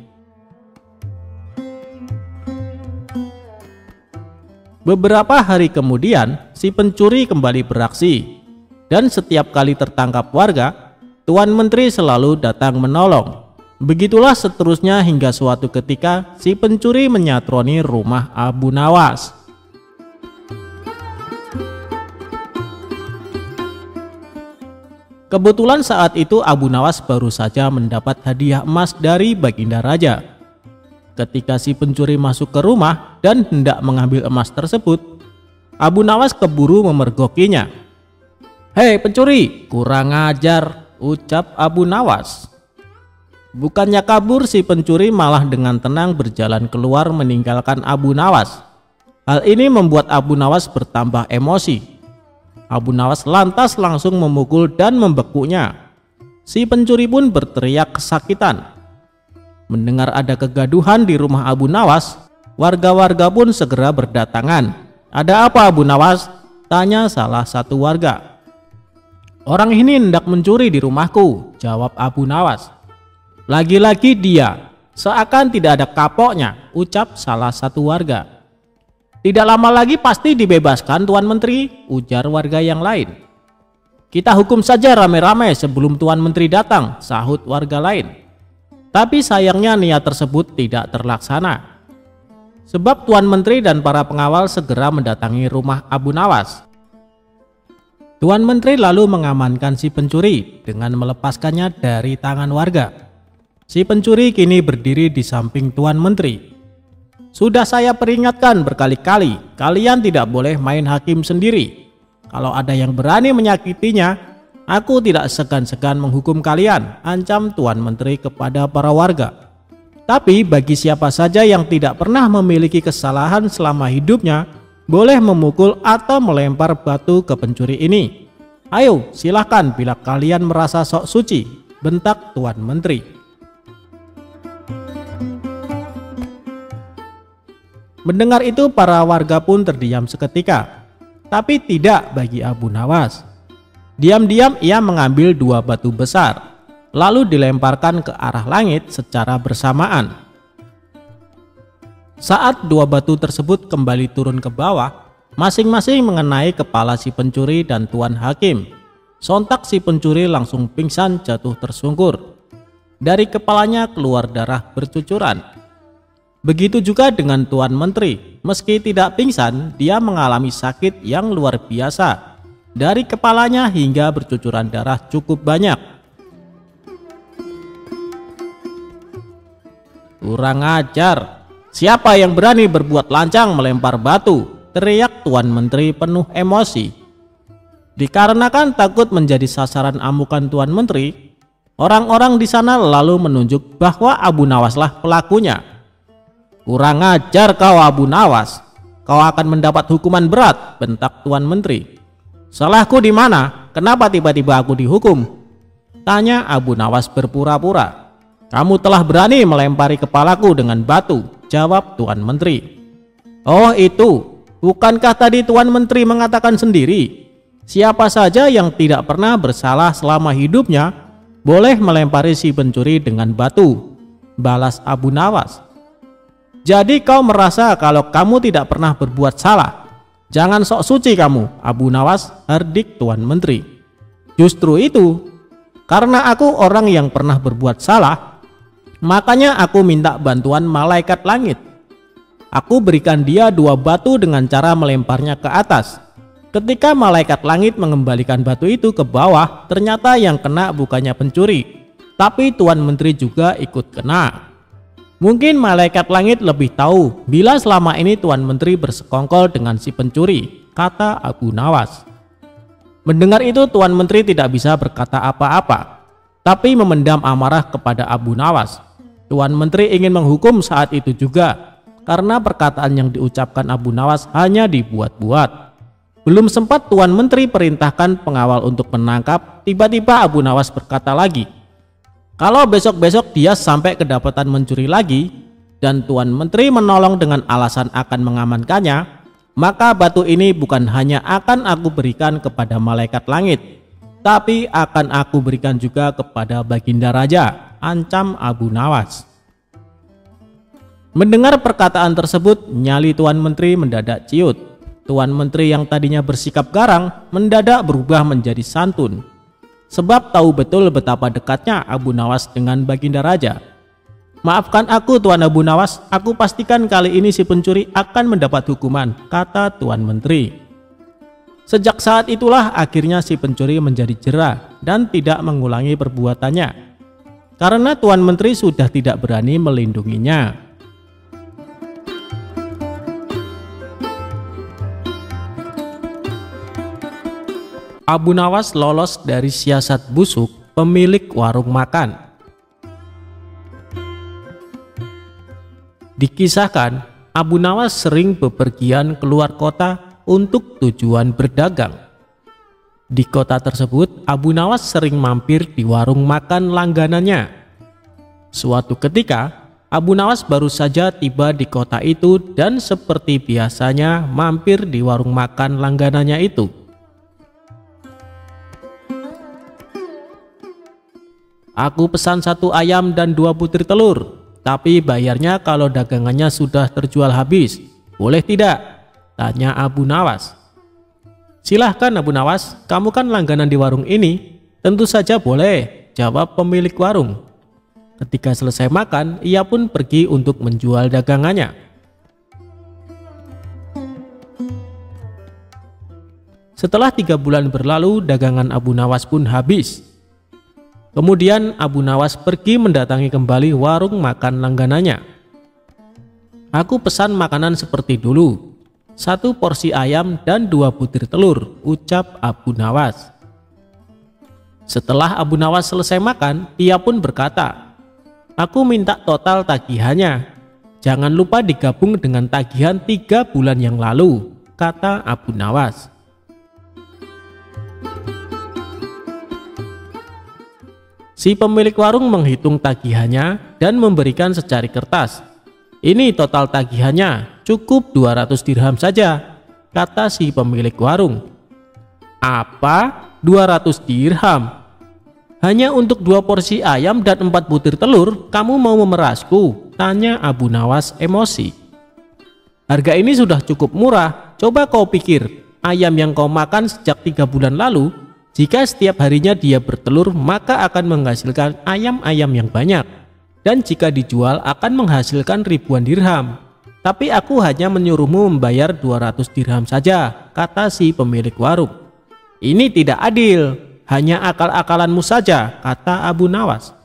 Beberapa hari kemudian, si pencuri kembali beraksi, dan setiap kali tertangkap warga, Tuan Menteri selalu datang menolong. Begitulah seterusnya hingga suatu ketika si pencuri menyatroni rumah Abu Nawas. Kebetulan saat itu Abu Nawas baru saja mendapat hadiah emas dari Baginda Raja. Ketika si pencuri masuk ke rumah dan hendak mengambil emas tersebut, Abu Nawas keburu memergokinya. "Hei pencuri, kurang ajar," ucap Abu Nawas. Bukannya kabur, si pencuri malah dengan tenang berjalan keluar meninggalkan Abu Nawas. Hal ini membuat Abu Nawas bertambah emosi. Abu Nawas lantas langsung memukul dan membekuknya. Si pencuri pun berteriak kesakitan. Mendengar ada kegaduhan di rumah Abu Nawas, warga-warga pun segera berdatangan. "Ada apa Abu Nawas?" tanya salah satu warga. "Orang ini hendak mencuri di rumahku," jawab Abu Nawas. "Lagi-lagi dia, seakan tidak ada kapoknya," ucap salah satu warga. "Tidak lama lagi pasti dibebaskan Tuan Menteri," ujar warga yang lain. "Kita hukum saja rame-rame sebelum Tuan Menteri datang," sahut warga lain. Tapi sayangnya niat tersebut tidak terlaksana, sebab Tuan Menteri dan para pengawal segera mendatangi rumah Abu Nawas. Tuan Menteri lalu mengamankan si pencuri dengan melepaskannya dari tangan warga. Si pencuri kini berdiri di samping Tuan Menteri. "Sudah saya peringatkan berkali-kali, kalian tidak boleh main hakim sendiri. Kalau ada yang berani menyakitinya, aku tidak segan-segan menghukum kalian," ancam Tuan Menteri kepada para warga. "Tapi bagi siapa saja yang tidak pernah memiliki kesalahan selama hidupnya, boleh memukul atau melempar batu ke pencuri ini. Ayo silahkan bila kalian merasa sok suci," bentak Tuan Menteri. Mendengar itu para warga pun terdiam seketika, tapi tidak bagi Abu Nawas. Diam-diam ia mengambil 2 batu besar, lalu dilemparkan ke arah langit secara bersamaan. Saat 2 batu tersebut kembali turun ke bawah, masing-masing mengenai kepala si pencuri dan Tuan Hakim. Sontak si pencuri langsung pingsan jatuh tersungkur. Dari kepalanya keluar darah bercucuran. Begitu juga dengan Tuan Menteri, meski tidak pingsan, dia mengalami sakit yang luar biasa. Dari kepalanya hingga bercucuran darah cukup banyak. "Kurang ajar, siapa yang berani berbuat lancang melempar batu?" teriak Tuan Menteri penuh emosi. Dikarenakan takut menjadi sasaran amukan Tuan Menteri, orang-orang di sana lalu menunjuk bahwa Abu Nawaslah pelakunya. "Kurang ajar kau Abu Nawas, kau akan mendapat hukuman berat," bentak Tuan Menteri. "Salahku di mana? Kenapa tiba-tiba aku dihukum?" tanya Abu Nawas berpura-pura. "Kamu telah berani melempari kepalaku dengan batu," jawab Tuan Menteri. "Oh itu, bukankah tadi Tuan Menteri mengatakan sendiri, siapa saja yang tidak pernah bersalah selama hidupnya boleh melempari si pencuri dengan batu," balas Abu Nawas. "Jadi kau merasa kalau kamu tidak pernah berbuat salah? Jangan sok suci kamu Abu Nawas," hardik Tuan Menteri. "Justru itu, karena aku orang yang pernah berbuat salah, makanya aku minta bantuan malaikat langit. Aku berikan dia 2 batu dengan cara melemparnya ke atas. Ketika malaikat langit mengembalikan batu itu ke bawah, ternyata yang kena bukannya pencuri, tapi Tuan Menteri juga ikut kena. Mungkin malaikat langit lebih tahu bila selama ini Tuan Menteri bersekongkol dengan si pencuri, kata Abu Nawas. Mendengar itu Tuan Menteri tidak bisa berkata apa-apa, tapi memendam amarah kepada Abu Nawas. Tuan Menteri ingin menghukum saat itu juga, karena perkataan yang diucapkan Abu Nawas hanya dibuat-buat. Belum sempat Tuan Menteri perintahkan pengawal untuk menangkap, tiba-tiba Abu Nawas berkata lagi, kalau besok-besok dia sampai kedapatan mencuri lagi, dan Tuan Menteri menolong dengan alasan akan mengamankannya, maka batu ini bukan hanya akan aku berikan kepada malaikat langit, tapi akan aku berikan juga kepada Baginda Raja, ancam Abu Nawas. Mendengar perkataan tersebut, nyali Tuan Menteri mendadak ciut. Tuan Menteri yang tadinya bersikap garang mendadak berubah menjadi santun, sebab tahu betul betapa dekatnya Abu Nawas dengan Baginda Raja. Maafkan aku Tuan Abu Nawas, aku pastikan kali ini si pencuri akan mendapat hukuman, kata Tuan Menteri. Sejak saat itulah akhirnya si pencuri menjadi jera dan tidak mengulangi perbuatannya, karena Tuan Menteri sudah tidak berani melindunginya. Abu Nawas lolos dari siasat busuk pemilik warung makan. Dikisahkan, Abu Nawas sering bepergian keluar kota untuk tujuan berdagang. Di kota tersebut, Abu Nawas sering mampir di warung makan langganannya. Suatu ketika, Abu Nawas baru saja tiba di kota itu dan seperti biasanya mampir di warung makan langganannya itu. Aku pesan 1 ayam dan 2 butir telur. Tapi bayarnya kalau dagangannya sudah terjual habis, boleh tidak? Tanya Abu Nawas. Silahkan Abu Nawas, kamu kan langganan di warung ini. Tentu saja boleh, jawab pemilik warung. Ketika selesai makan, ia pun pergi untuk menjual dagangannya. Setelah 3 bulan berlalu, dagangan Abu Nawas pun habis. Kemudian Abu Nawas pergi mendatangi kembali warung makan langganannya. Aku pesan makanan seperti dulu, 1 porsi ayam dan 2 butir telur, ucap Abu Nawas. Setelah Abu Nawas selesai makan, ia pun berkata, aku minta total tagihannya. Jangan lupa digabung dengan tagihan 3 bulan yang lalu, kata Abu Nawas. Si pemilik warung menghitung tagihannya dan memberikan secari kertas. Ini total tagihannya, cukup 200 dirham saja, kata si pemilik warung. Apa? 200 dirham? Hanya untuk 2 porsi ayam dan 4 butir telur, kamu mau memerasku? Tanya Abu Nawas emosi. Harga ini sudah cukup murah, coba kau pikir, ayam yang kau makan sejak 3 bulan lalu, jika setiap harinya dia bertelur, maka akan menghasilkan ayam-ayam yang banyak. Dan jika dijual akan menghasilkan ribuan dirham. Tapi aku hanya menyuruhmu membayar 200 dirham saja, kata si pemilik warung. Ini tidak adil, hanya akal-akalanmu saja, kata Abu Nawas.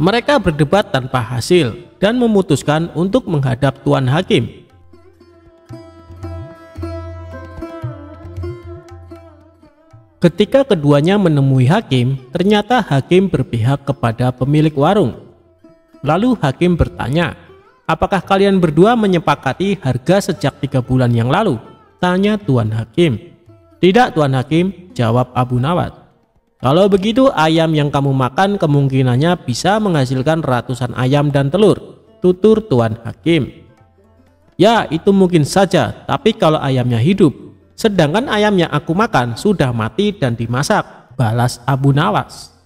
Mereka berdebat tanpa hasil dan memutuskan untuk menghadap Tuan Hakim. Ketika keduanya menemui hakim, ternyata hakim berpihak kepada pemilik warung. Lalu hakim bertanya, apakah kalian berdua menyepakati harga sejak 3 bulan yang lalu? Tanya Tuan Hakim. Tidak Tuan Hakim, jawab Abu Nawas. Kalau begitu ayam yang kamu makan kemungkinannya bisa menghasilkan ratusan ayam dan telur, tutur Tuan Hakim. Ya itu mungkin saja, tapi kalau ayamnya hidup. Sedangkan ayam yang aku makan sudah mati dan dimasak, balas Abu Nawas.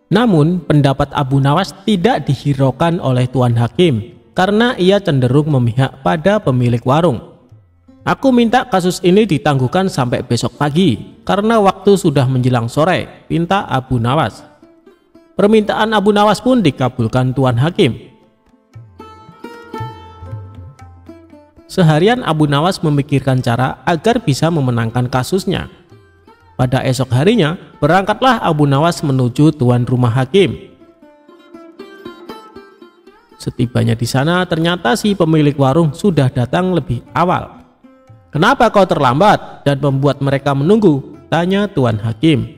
Namun pendapat Abu Nawas tidak dihiraukan oleh Tuan Hakim karena ia cenderung memihak pada pemilik warung. Aku minta kasus ini ditangguhkan sampai besok pagi karena waktu sudah menjelang sore, pinta Abu Nawas. Permintaan Abu Nawas pun dikabulkan Tuan Hakim. Seharian Abu Nawas memikirkan cara agar bisa memenangkan kasusnya. Pada esok harinya, berangkatlah Abu Nawas menuju tuan rumah hakim. Setibanya di sana, ternyata si pemilik warung sudah datang lebih awal. "Kenapa kau terlambat dan membuat mereka menunggu?" tanya tuan hakim.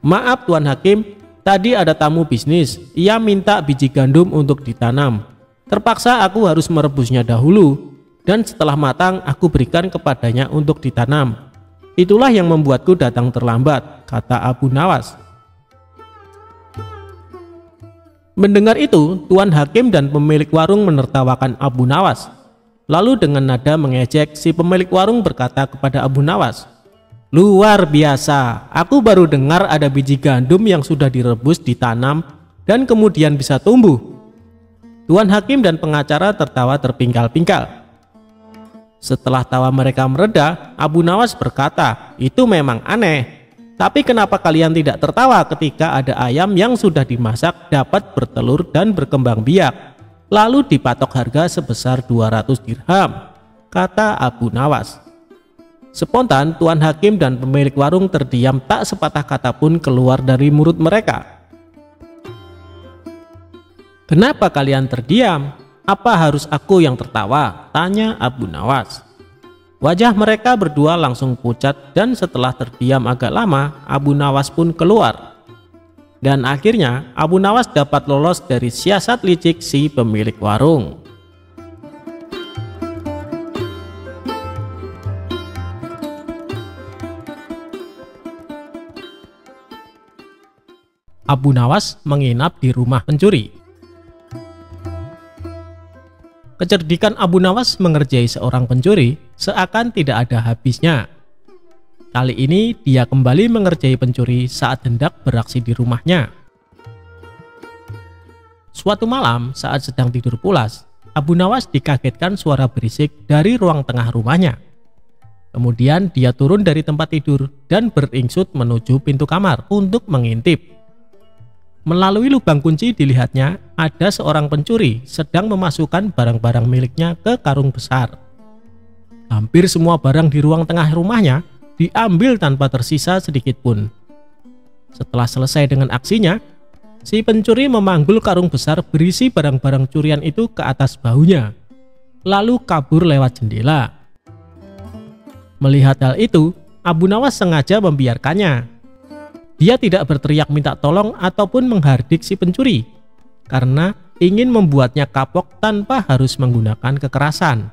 "Maaf tuan hakim, tadi ada tamu bisnis. Ia minta biji gandum untuk ditanam. Terpaksa aku harus merebusnya dahulu, dan setelah matang aku berikan kepadanya untuk ditanam. Itulah yang membuatku datang terlambat," kata Abu Nawas. Mendengar itu, tuan hakim dan pemilik warung menertawakan Abu Nawas. Lalu dengan nada mengejek, si pemilik warung berkata kepada Abu Nawas, "Luar biasa, aku baru dengar ada biji gandum yang sudah direbus, ditanam, dan kemudian bisa tumbuh." Tuan hakim dan pengacara tertawa terpingkal-pingkal. Setelah tawa mereka mereda, Abu Nawas berkata, "Itu memang aneh. Tapi kenapa kalian tidak tertawa ketika ada ayam yang sudah dimasak dapat bertelur dan berkembang biak, lalu dipatok harga sebesar 200 dirham, kata Abu Nawas. Spontan tuan hakim dan pemilik warung terdiam, tak sepatah kata pun keluar dari mulut mereka. "Kenapa kalian terdiam? Apa harus aku yang tertawa?" tanya Abu Nawas. Wajah mereka berdua langsung pucat, dan setelah terdiam agak lama, Abu Nawas pun keluar. Dan akhirnya Abu Nawas dapat lolos dari siasat licik si pemilik warung. Abu Nawas menginap di rumah pencuri. Kecerdikan Abu Nawas mengerjai seorang pencuri seakan tidak ada habisnya. Kali ini dia kembali mengerjai pencuri saat hendak beraksi di rumahnya. Suatu malam saat sedang tidur pulas, Abu Nawas dikagetkan suara berisik dari ruang tengah rumahnya. Kemudian dia turun dari tempat tidur dan beringsut menuju pintu kamar untuk mengintip. Melalui lubang kunci dilihatnya ada seorang pencuri sedang memasukkan barang-barang miliknya ke karung besar. Hampir semua barang di ruang tengah rumahnya diambil tanpa tersisa sedikit pun. Setelah selesai dengan aksinya, si pencuri memanggul karung besar berisi barang-barang curian itu ke atas bahunya, lalu kabur lewat jendela. Melihat hal itu, Abu Nawas sengaja membiarkannya. Dia tidak berteriak minta tolong ataupun menghardik si pencuri, karena ingin membuatnya kapok tanpa harus menggunakan kekerasan.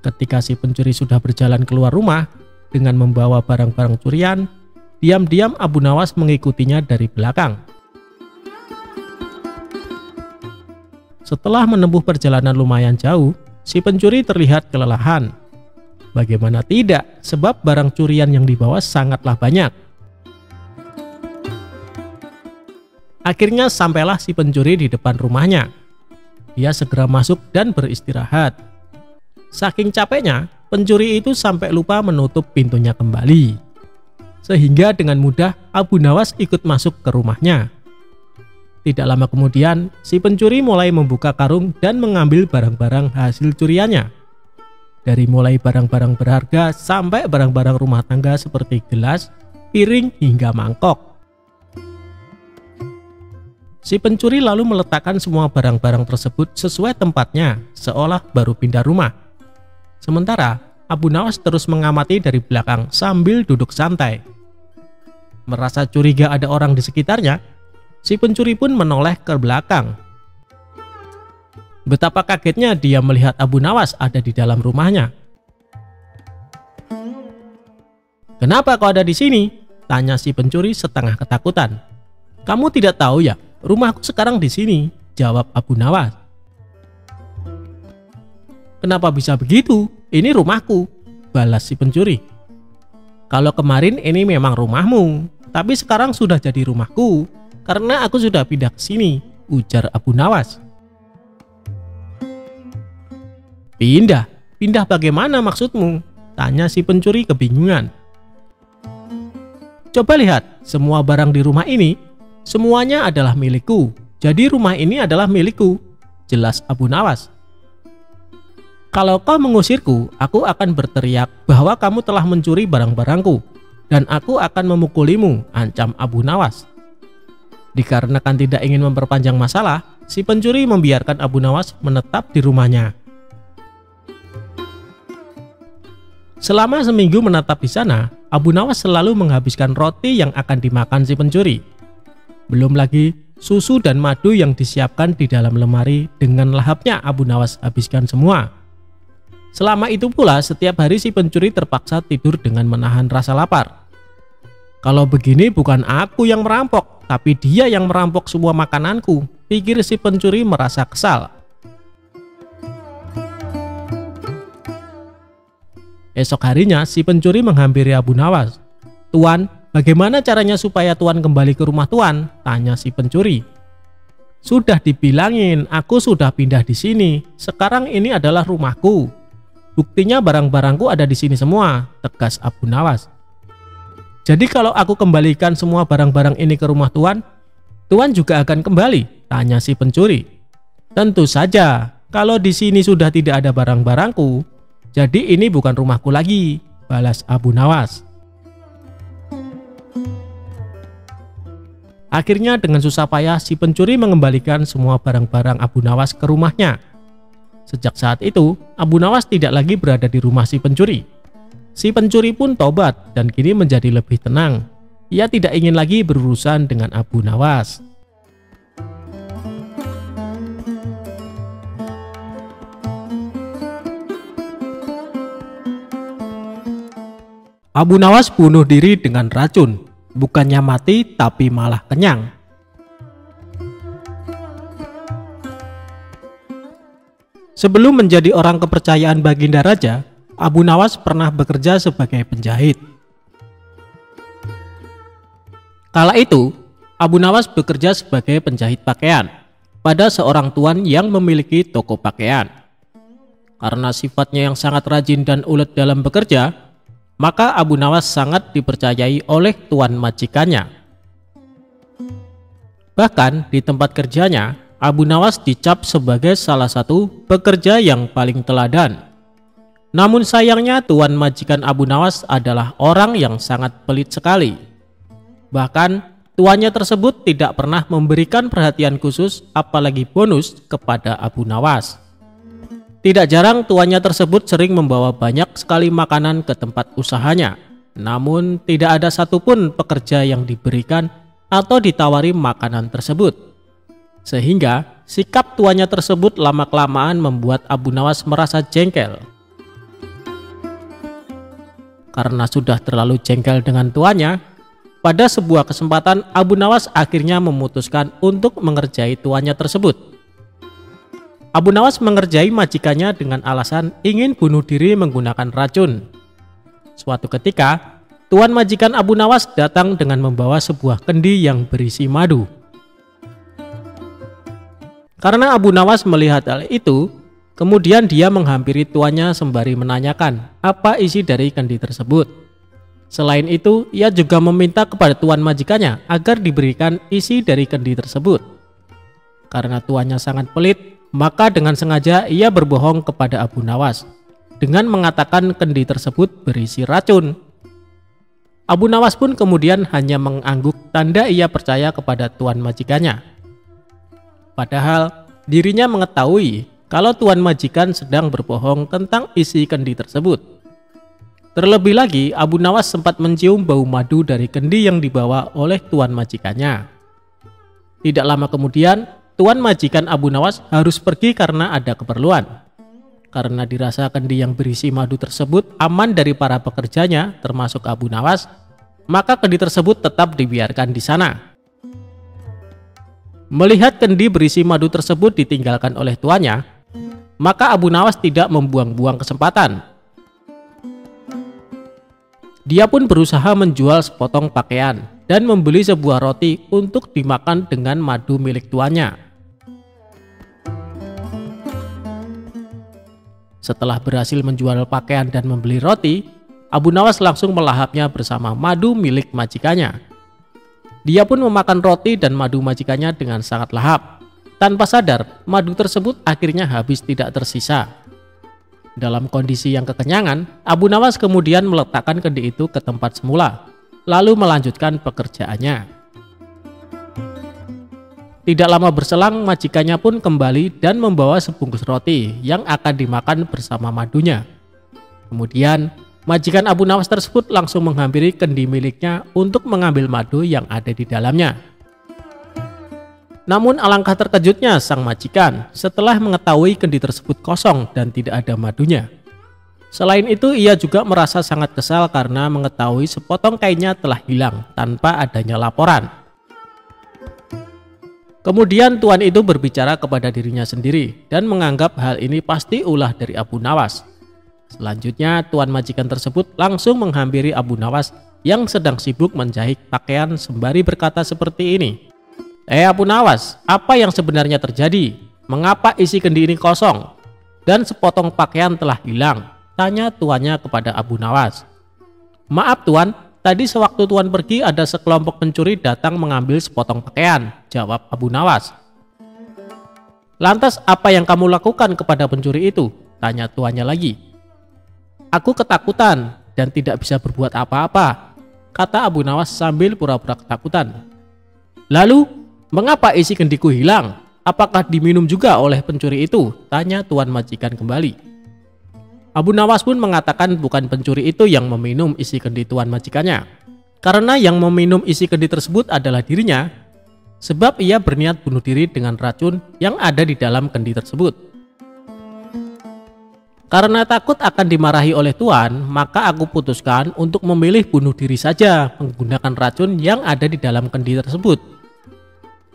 Ketika si pencuri sudah berjalan keluar rumah dengan membawa barang-barang curian, diam-diam Abu Nawas mengikutinya dari belakang. Setelah menempuh perjalanan lumayan jauh, si pencuri terlihat kelelahan. Bagaimana tidak, sebab barang curian yang dibawa sangatlah banyak. Akhirnya sampailah si pencuri di depan rumahnya. Dia segera masuk dan beristirahat. Saking capeknya, pencuri itu sampai lupa menutup pintunya kembali. Sehingga dengan mudah Abu Nawas ikut masuk ke rumahnya. Tidak lama kemudian, si pencuri mulai membuka karung dan mengambil barang-barang hasil curiannya. Dari mulai barang-barang berharga sampai barang-barang rumah tangga seperti gelas, piring, hingga mangkok. Si pencuri lalu meletakkan semua barang-barang tersebut sesuai tempatnya, seolah baru pindah rumah. Sementara Abu Nawas terus mengamati dari belakang sambil duduk santai. Merasa curiga ada orang di sekitarnya, si pencuri pun menoleh ke belakang. Betapa kagetnya dia melihat Abu Nawas ada di dalam rumahnya. "Kenapa kau ada di sini?" tanya si pencuri setengah ketakutan. "Kamu tidak tahu ya? Rumahku sekarang di sini," jawab Abu Nawas. "Kenapa bisa begitu? Ini rumahku," balas si pencuri. "Kalau kemarin ini memang rumahmu, tapi sekarang sudah jadi rumahku karena aku sudah pindah ke sini," ujar Abu Nawas. "Pindah? Pindah bagaimana maksudmu?" tanya si pencuri kebingungan. "Coba lihat, semua barang di rumah ini semuanya adalah milikku. Jadi rumah ini adalah milikku. jelas Abu Nawas. "Kalau kau mengusirku, aku akan berteriak bahwa kamu telah mencuri barang-barangku, dan aku akan memukulimu," ancam Abu Nawas. Dikarenakan tidak ingin memperpanjang masalah, si pencuri membiarkan Abu Nawas menetap di rumahnya. Selama seminggu menetap di sana, Abu Nawas selalu menghabiskan roti yang akan dimakan si pencuri. Belum lagi susu dan madu yang disiapkan di dalam lemari dengan lahapnya Abu Nawas habiskan semua. Selama itu pula setiap hari si pencuri terpaksa tidur dengan menahan rasa lapar. "Kalau begini bukan aku yang merampok, tapi dia yang merampok semua makananku," pikir si pencuri merasa kesal. Esok harinya si pencuri menghampiri Abu Nawas. "Tuan, bagaimana caranya supaya Tuan kembali ke rumah Tuan?" tanya si pencuri. "Sudah dibilangin, aku sudah pindah di sini. Sekarang ini adalah rumahku. Buktinya barang-barangku ada di sini semua," tegas Abu Nawas. "Jadi kalau aku kembalikan semua barang-barang ini ke rumah Tuan, Tuan juga akan kembali?" tanya si pencuri. "Tentu saja, kalau di sini sudah tidak ada barang-barangku, jadi ini bukan rumahku lagi," balas Abu Nawas. Akhirnya dengan susah payah si pencuri mengembalikan semua barang-barang Abu Nawas ke rumahnya. Sejak saat itu, Abu Nawas tidak lagi berada di rumah si pencuri. Si pencuri pun tobat dan kini menjadi lebih tenang. Ia tidak ingin lagi berurusan dengan Abu Nawas. Abu Nawas bunuh diri dengan racun. Bukannya mati, tapi malah kenyang. Sebelum menjadi orang kepercayaan Baginda Raja, Abu Nawas pernah bekerja sebagai penjahit. Kala itu, Abu Nawas bekerja sebagai penjahit pakaian pada seorang tuan yang memiliki toko pakaian. Karena sifatnya yang sangat rajin dan ulet dalam bekerja, maka Abu Nawas sangat dipercayai oleh tuan majikannya. Bahkan di tempat kerjanya, Abu Nawas dicap sebagai salah satu pekerja yang paling teladan. Namun sayangnya tuan majikan Abu Nawas adalah orang yang sangat pelit sekali. Bahkan tuannya tersebut tidak pernah memberikan perhatian khusus apalagi bonus kepada Abu Nawas. Tidak jarang tuannya tersebut sering membawa banyak sekali makanan ke tempat usahanya. Namun tidak ada satupun pekerja yang diberikan atau ditawari makanan tersebut. Sehingga sikap tuannya tersebut lama-kelamaan membuat Abu Nawas merasa jengkel. Karena sudah terlalu jengkel dengan tuannya, pada sebuah kesempatan Abu Nawas akhirnya memutuskan untuk mengerjai tuannya tersebut. Abu Nawas mengerjai majikannya dengan alasan ingin bunuh diri menggunakan racun. Suatu ketika, tuan majikan Abu Nawas datang dengan membawa sebuah kendi yang berisi madu. Karena Abu Nawas melihat hal itu, kemudian dia menghampiri tuannya sembari menanyakan apa isi dari kendi tersebut. Selain itu, ia juga meminta kepada tuan majikannya agar diberikan isi dari kendi tersebut. Karena tuannya sangat pelit, maka dengan sengaja ia berbohong kepada Abu Nawas dengan mengatakan kendi tersebut berisi racun. Abu Nawas pun kemudian hanya mengangguk tanda ia percaya kepada tuan majikannya. Padahal dirinya mengetahui kalau tuan majikan sedang berbohong tentang isi kendi tersebut. Terlebih lagi, Abu Nawas sempat mencium bau madu dari kendi yang dibawa oleh tuan majikannya. Tidak lama kemudian, tuan majikan Abu Nawas harus pergi karena ada keperluan. Karena dirasa kendi yang berisi madu tersebut aman dari para pekerjanya, termasuk Abu Nawas, maka kendi tersebut tetap dibiarkan di sana. Melihat kendi berisi madu tersebut ditinggalkan oleh tuannya, maka Abu Nawas tidak membuang-buang kesempatan. Dia pun berusaha menjual sepotong pakaian dan membeli sebuah roti untuk dimakan dengan madu milik tuannya. Setelah berhasil menjual pakaian dan membeli roti, Abu Nawas langsung melahapnya bersama madu milik majikannya. Dia pun memakan roti dan madu majikannya dengan sangat lahap. Tanpa sadar, madu tersebut akhirnya habis tidak tersisa. Dalam kondisi yang kekenyangan, Abu Nawas kemudian meletakkan kendi itu ke tempat semula, lalu melanjutkan pekerjaannya. Tidak lama berselang, majikannya pun kembali dan membawa sebungkus roti yang akan dimakan bersama madunya. Kemudian, majikan Abu Nawas tersebut langsung menghampiri kendi miliknya untuk mengambil madu yang ada di dalamnya. Namun alangkah terkejutnya sang majikan setelah mengetahui kendi tersebut kosong dan tidak ada madunya. Selain itu, ia juga merasa sangat kesal karena mengetahui sepotong kainnya telah hilang tanpa adanya laporan. Kemudian tuan itu berbicara kepada dirinya sendiri dan menganggap hal ini pasti ulah dari Abu Nawas. Selanjutnya, tuan majikan tersebut langsung menghampiri Abu Nawas yang sedang sibuk menjahit pakaian sembari berkata seperti ini. Abu Nawas, apa yang sebenarnya terjadi? Mengapa isi kendi ini kosong? Dan sepotong pakaian telah hilang? Tanya tuannya kepada Abu Nawas. Maaf tuan, tadi sewaktu tuan pergi ada sekelompok pencuri datang mengambil sepotong pakaian, jawab Abu Nawas. Lantas apa yang kamu lakukan kepada pencuri itu? Tanya tuannya lagi. Aku ketakutan dan tidak bisa berbuat apa-apa, kata Abu Nawas sambil pura-pura ketakutan. Lalu, mengapa isi kendiku hilang? Apakah diminum juga oleh pencuri itu? Tanya tuan majikan kembali. Abu Nawas pun mengatakan bukan pencuri itu yang meminum isi kendi tuan majikannya. Karena yang meminum isi kendi tersebut adalah dirinya, sebab ia berniat bunuh diri dengan racun yang ada di dalam kendi tersebut. Karena takut akan dimarahi oleh tuan, maka aku putuskan untuk memilih bunuh diri saja menggunakan racun yang ada di dalam kendi tersebut.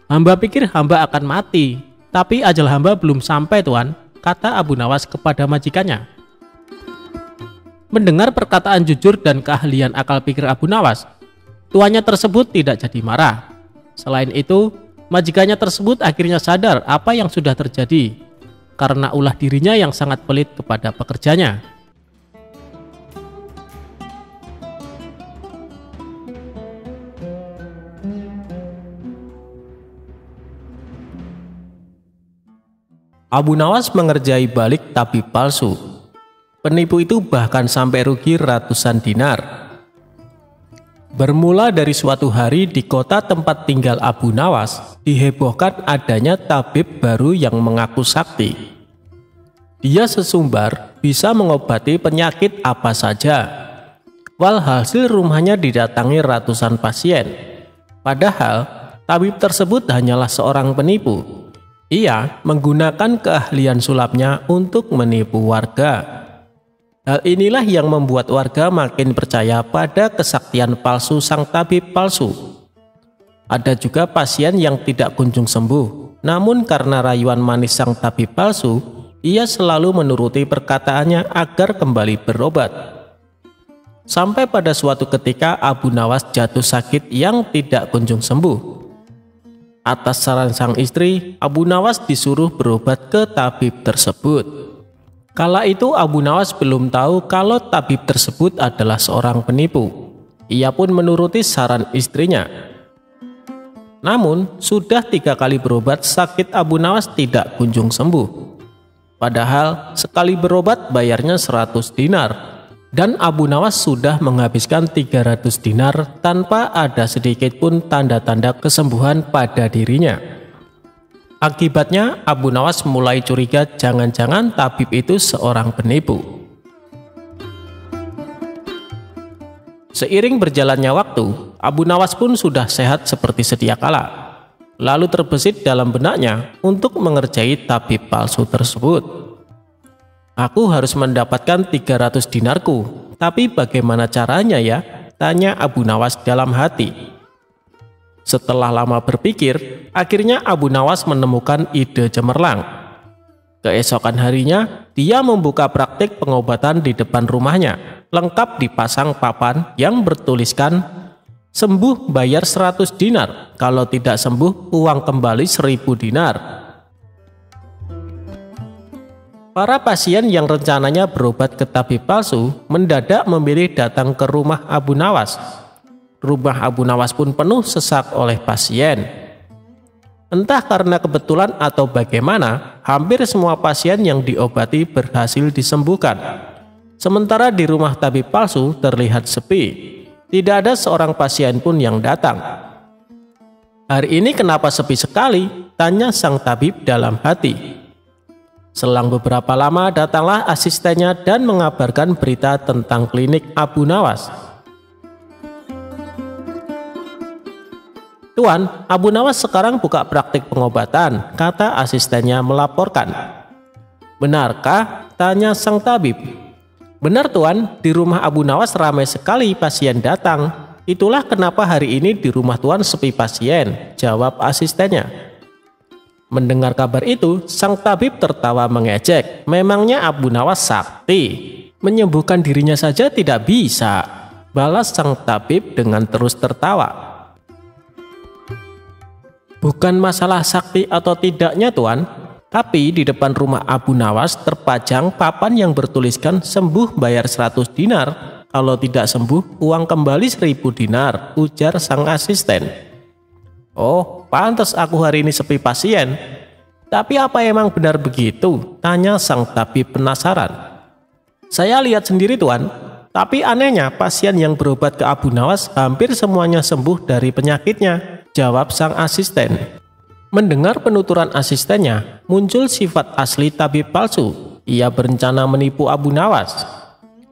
Hamba pikir hamba akan mati, tapi ajal hamba belum sampai tuan, kata Abu Nawas kepada majikannya. Mendengar perkataan jujur dan keahlian akal pikir Abu Nawas, tuannya tersebut tidak jadi marah. Selain itu, majikannya tersebut akhirnya sadar apa yang sudah terjadi, karena ulah dirinya yang sangat pelit kepada pekerjanya. Abu Nawas mengerjai balik tabib palsu. Penipu itu bahkan sampai rugi ratusan dinar. Bermula dari suatu hari di kota tempat tinggal Abu Nawas, dihebohkan adanya tabib baru yang mengaku sakti. Dia sesumbar bisa mengobati penyakit apa saja. Walhasil rumahnya didatangi ratusan pasien. Padahal tabib tersebut hanyalah seorang penipu. Ia menggunakan keahlian sulapnya untuk menipu warga. Hal inilah yang membuat warga makin percaya pada kesaktian palsu sang tabib palsu. Ada juga pasien yang tidak kunjung sembuh, namun karena rayuan manis sang tabib palsu, ia selalu menuruti perkataannya agar kembali berobat. Sampai pada suatu ketika Abu Nawas jatuh sakit yang tidak kunjung sembuh. Atas saran sang istri, Abu Nawas disuruh berobat ke tabib tersebut. Kala itu Abu Nawas belum tahu kalau tabib tersebut adalah seorang penipu. Ia pun menuruti saran istrinya. Namun, sudah 3 kali berobat, sakit Abu Nawas tidak kunjung sembuh. Padahal, sekali berobat bayarnya 100 dinar. Dan Abu Nawas sudah menghabiskan 300 dinar tanpa ada sedikit pun tanda-tanda kesembuhan pada dirinya. Akibatnya Abu Nawas mulai curiga jangan-jangan tabib itu seorang penipu. Seiring berjalannya waktu, Abu Nawas pun sudah sehat seperti sedia kala. Lalu terbesit dalam benaknya untuk mengerjai tabib palsu tersebut. Aku harus mendapatkan 300 dinarku, tapi bagaimana caranya ya? Tanya Abu Nawas dalam hati. Setelah lama berpikir, akhirnya Abu Nawas menemukan ide cemerlang. Keesokan harinya, dia membuka praktik pengobatan di depan rumahnya, lengkap dipasang papan yang bertuliskan, sembuh bayar 100 dinar, kalau tidak sembuh uang kembali 1000 dinar. Para pasien yang rencananya berobat ke tabib palsu mendadak memilih datang ke rumah Abu Nawas. Rumah Abu Nawas pun penuh sesak oleh pasien. Entah karena kebetulan atau bagaimana, hampir semua pasien yang diobati berhasil disembuhkan. Sementara di rumah tabib palsu terlihat sepi. Tidak ada seorang pasien pun yang datang. "Hari ini kenapa sepi sekali?" tanya sang tabib dalam hati. Selang beberapa lama datanglah asistennya dan mengabarkan berita tentang klinik Abu Nawas. "Tuan, Abu Nawas sekarang buka praktik pengobatan," kata asistennya melaporkan. "Benarkah?" tanya sang tabib. "Benar Tuan, di rumah Abu Nawas ramai sekali pasien datang. Itulah kenapa hari ini di rumah Tuan sepi pasien," jawab asistennya. Mendengar kabar itu, sang tabib tertawa mengejek. Memangnya Abu Nawas sakti? Menyembuhkan dirinya saja tidak bisa, balas sang tabib dengan terus tertawa. "Bukan masalah sakti atau tidaknya Tuan, tapi di depan rumah Abu Nawas terpajang papan yang bertuliskan sembuh bayar 100 dinar, kalau tidak sembuh uang kembali 1000 dinar, ujar sang asisten. "Oh, pantas aku hari ini sepi pasien. Tapi apa emang benar begitu?" tanya sang tabib penasaran. "Saya lihat sendiri Tuan, tapi anehnya pasien yang berobat ke Abu Nawas hampir semuanya sembuh dari penyakitnya," jawab sang asisten. Mendengar penuturan asistennya, muncul sifat asli tabib palsu. Ia berencana menipu Abu Nawas.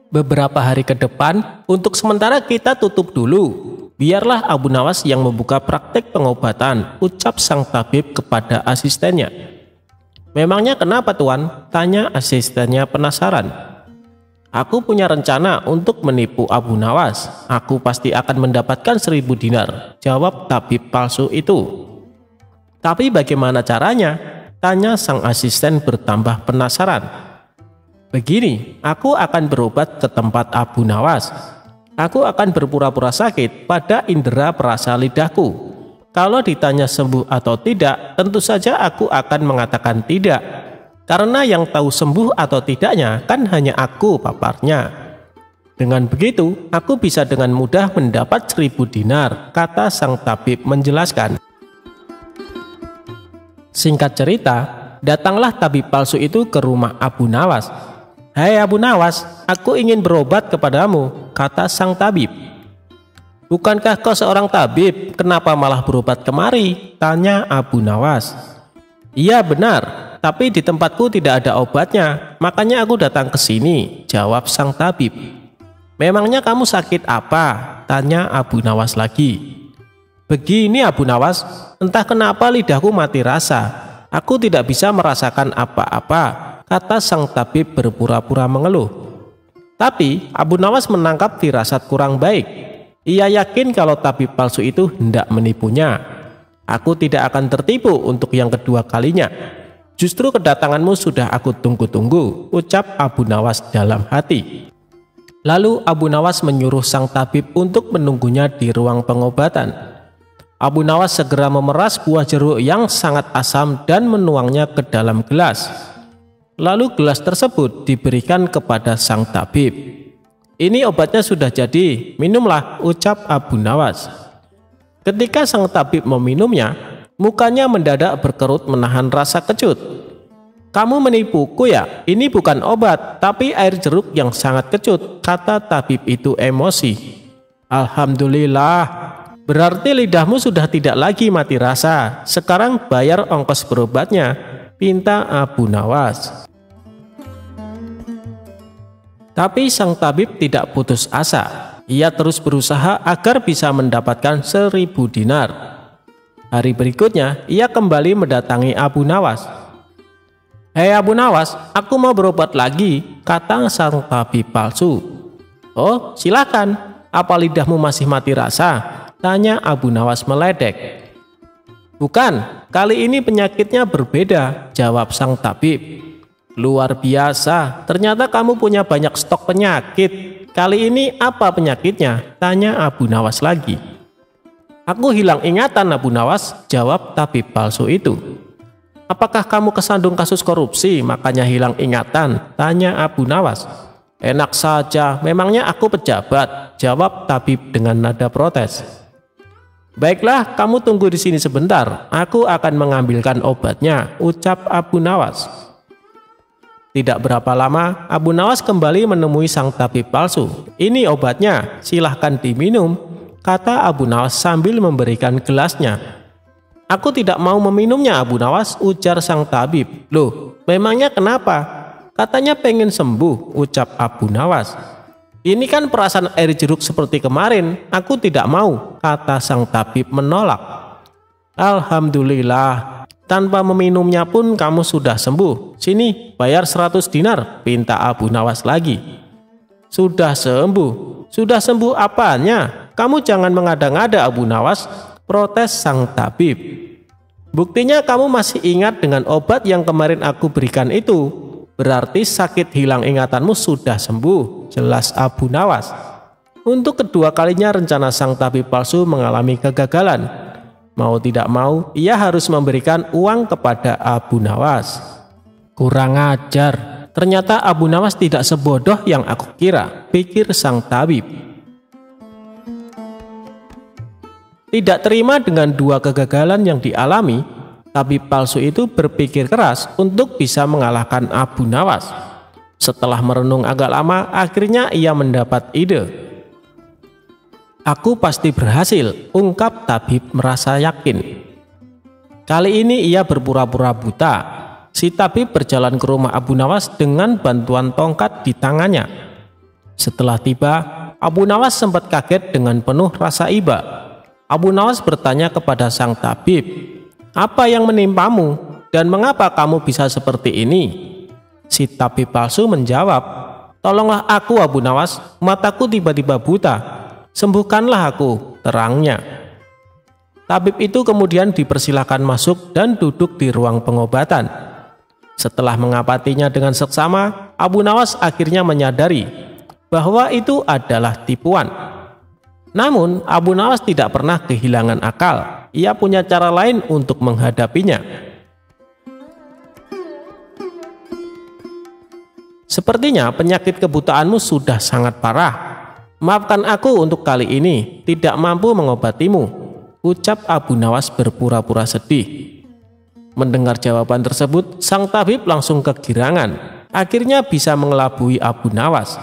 "Beberapa hari ke depan, untuk sementara kita tutup dulu. Biarlah Abu Nawas yang membuka praktek pengobatan," ucap sang tabib kepada asistennya. "Memangnya kenapa Tuan?" tanya asistennya penasaran. "Aku punya rencana untuk menipu Abu Nawas. Aku pasti akan mendapatkan 1000 dinar, jawab tabib palsu itu. "Tapi bagaimana caranya?" tanya sang asisten bertambah penasaran. "Begini, aku akan berobat ke tempat Abu Nawas. Aku akan berpura-pura sakit pada indera perasa lidahku. Kalau ditanya sembuh atau tidak, tentu saja aku akan mengatakan tidak. Karena yang tahu sembuh atau tidaknya kan hanya aku," paparnya. "Dengan begitu, aku bisa dengan mudah mendapat 1000 dinar, kata sang tabib menjelaskan. Singkat cerita, datanglah tabib palsu itu ke rumah Abu Nawas. "Hai Abu Nawas, aku ingin berobat kepadamu," kata sang tabib. "Bukankah kau seorang tabib? Kenapa malah berobat kemari?" tanya Abu Nawas. "Iya benar, tapi di tempatku tidak ada obatnya, makanya aku datang ke sini," jawab sang tabib. "Memangnya kamu sakit apa?" tanya Abu Nawas lagi. "Begini Abu Nawas, entah kenapa lidahku mati rasa. Aku tidak bisa merasakan apa-apa," kata sang tabib berpura-pura mengeluh. Tapi Abu Nawas menangkap firasat kurang baik. Ia yakin kalau tabib palsu itu hendak menipunya. "Aku tidak akan tertipu untuk yang kedua kalinya. Justru kedatanganmu sudah aku tunggu-tunggu," ucap Abu Nawas dalam hati. Lalu Abu Nawas menyuruh sang tabib untuk menunggunya di ruang pengobatan. Abu Nawas segera memeras buah jeruk yang sangat asam dan menuangnya ke dalam gelas. Lalu gelas tersebut diberikan kepada sang tabib. "Ini obatnya sudah jadi, minumlah," ucap Abu Nawas. Ketika sang tabib meminumnya, mukanya mendadak berkerut menahan rasa kecut. "Kamu menipuku ya? Ini bukan obat, tapi air jeruk yang sangat kecut," kata tabib itu emosi. "Alhamdulillah, berarti lidahmu sudah tidak lagi mati rasa. Sekarang bayar ongkos berobatnya," pinta Abu Nawas. Tapi sang tabib tidak putus asa. Ia terus berusaha agar bisa mendapatkan 1000 dinar. Hari berikutnya, ia kembali mendatangi Abu Nawas. "Hei Abu Nawas, aku mau berobat lagi," kata sang tabib palsu. "Oh, silakan. Apa lidahmu masih mati rasa?" tanya Abu Nawas meledek. "Bukan, kali ini penyakitnya berbeda," jawab sang tabib. "Luar biasa, ternyata kamu punya banyak stok penyakit. Kali ini apa penyakitnya?" tanya Abu Nawas lagi. "Aku hilang ingatan Abu Nawas," jawab tabib palsu itu. "Apakah kamu kesandung kasus korupsi makanya hilang ingatan?" tanya Abu Nawas. "Enak saja, memangnya aku pejabat," jawab tabib dengan nada protes. Baiklah, kamu tunggu di sini sebentar, aku akan mengambilkan obatnya, ucap Abu Nawas. Tidak berapa lama, Abu Nawas kembali menemui sang tabib palsu. Ini obatnya, silahkan diminum, kata Abu Nawas sambil memberikan gelasnya. Aku tidak mau meminumnya, Abu Nawas, ujar sang tabib. Loh, memangnya kenapa? Katanya pengen sembuh, ucap Abu Nawas. Ini kan perasaan air jeruk seperti kemarin, aku tidak mau, kata sang tabib menolak. Alhamdulillah, tanpa meminumnya pun kamu sudah sembuh. Sini, bayar 100 dinar, pinta Abu Nawas lagi. Sudah sembuh apanya? Kamu jangan mengada-ngada, Abu Nawas, protes sang tabib. Buktinya kamu masih ingat dengan obat yang kemarin aku berikan itu. Berarti sakit hilang ingatanmu sudah sembuh, jelas Abu Nawas. Untuk kedua kalinya rencana sang tabib palsu mengalami kegagalan. Mau tidak mau, ia harus memberikan uang kepada Abu Nawas. Kurang ajar, ternyata Abu Nawas tidak sebodoh yang aku kira, pikir sang tabib. Tidak terima dengan dua kegagalan yang dialami, tabib palsu itu berpikir keras untuk bisa mengalahkan Abu Nawas. Setelah merenung agak lama, akhirnya ia mendapat ide. Aku pasti berhasil, ungkap tabib merasa yakin. Kali ini ia berpura-pura buta. Si tabib berjalan ke rumah Abu Nawas dengan bantuan tongkat di tangannya. Setelah tiba, Abu Nawas sempat kaget dengan penuh rasa iba. Abu Nawas bertanya kepada sang tabib, apa yang menimpamu dan mengapa kamu bisa seperti ini? Si tabib palsu menjawab, tolonglah aku Abu Nawas, mataku tiba-tiba buta, sembuhkanlah aku, terangnya. Tabib itu kemudian dipersilakan masuk dan duduk di ruang pengobatan. Setelah mengapatinya dengan seksama, Abu Nawas akhirnya menyadari bahwa itu adalah tipuan. Namun Abu Nawas tidak pernah kehilangan akal. Ia punya cara lain untuk menghadapinya. Sepertinya penyakit kebutaanmu sudah sangat parah. Maafkan aku untuk kali ini, tidak mampu mengobatimu, ucap Abu Nawas berpura-pura sedih. Mendengar jawaban tersebut, sang tabib langsung kegirangan. Akhirnya bisa mengelabui Abu Nawas.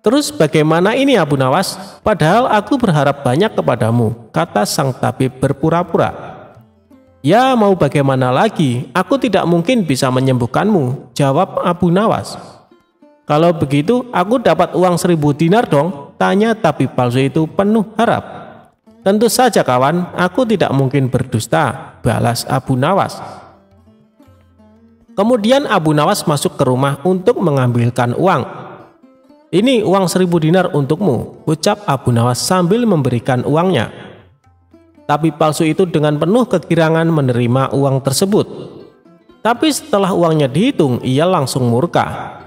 Terus bagaimana ini Abu Nawas? Padahal aku berharap banyak kepadamu, kata sang tabib berpura-pura. Ya mau bagaimana lagi, aku tidak mungkin bisa menyembuhkanmu, jawab Abu Nawas. Kalau begitu aku dapat uang 1000 dinar dong, tanya tabib palsu itu penuh harap. Tentu saja kawan, aku tidak mungkin berdusta, balas Abu Nawas. Kemudian Abu Nawas masuk ke rumah untuk mengambilkan uang. Ini uang 1000 dinar untukmu, ucap Abu Nawas sambil memberikan uangnya. Tabib palsu itu dengan penuh kegirangan menerima uang tersebut. Tapi setelah uangnya dihitung, ia langsung murka.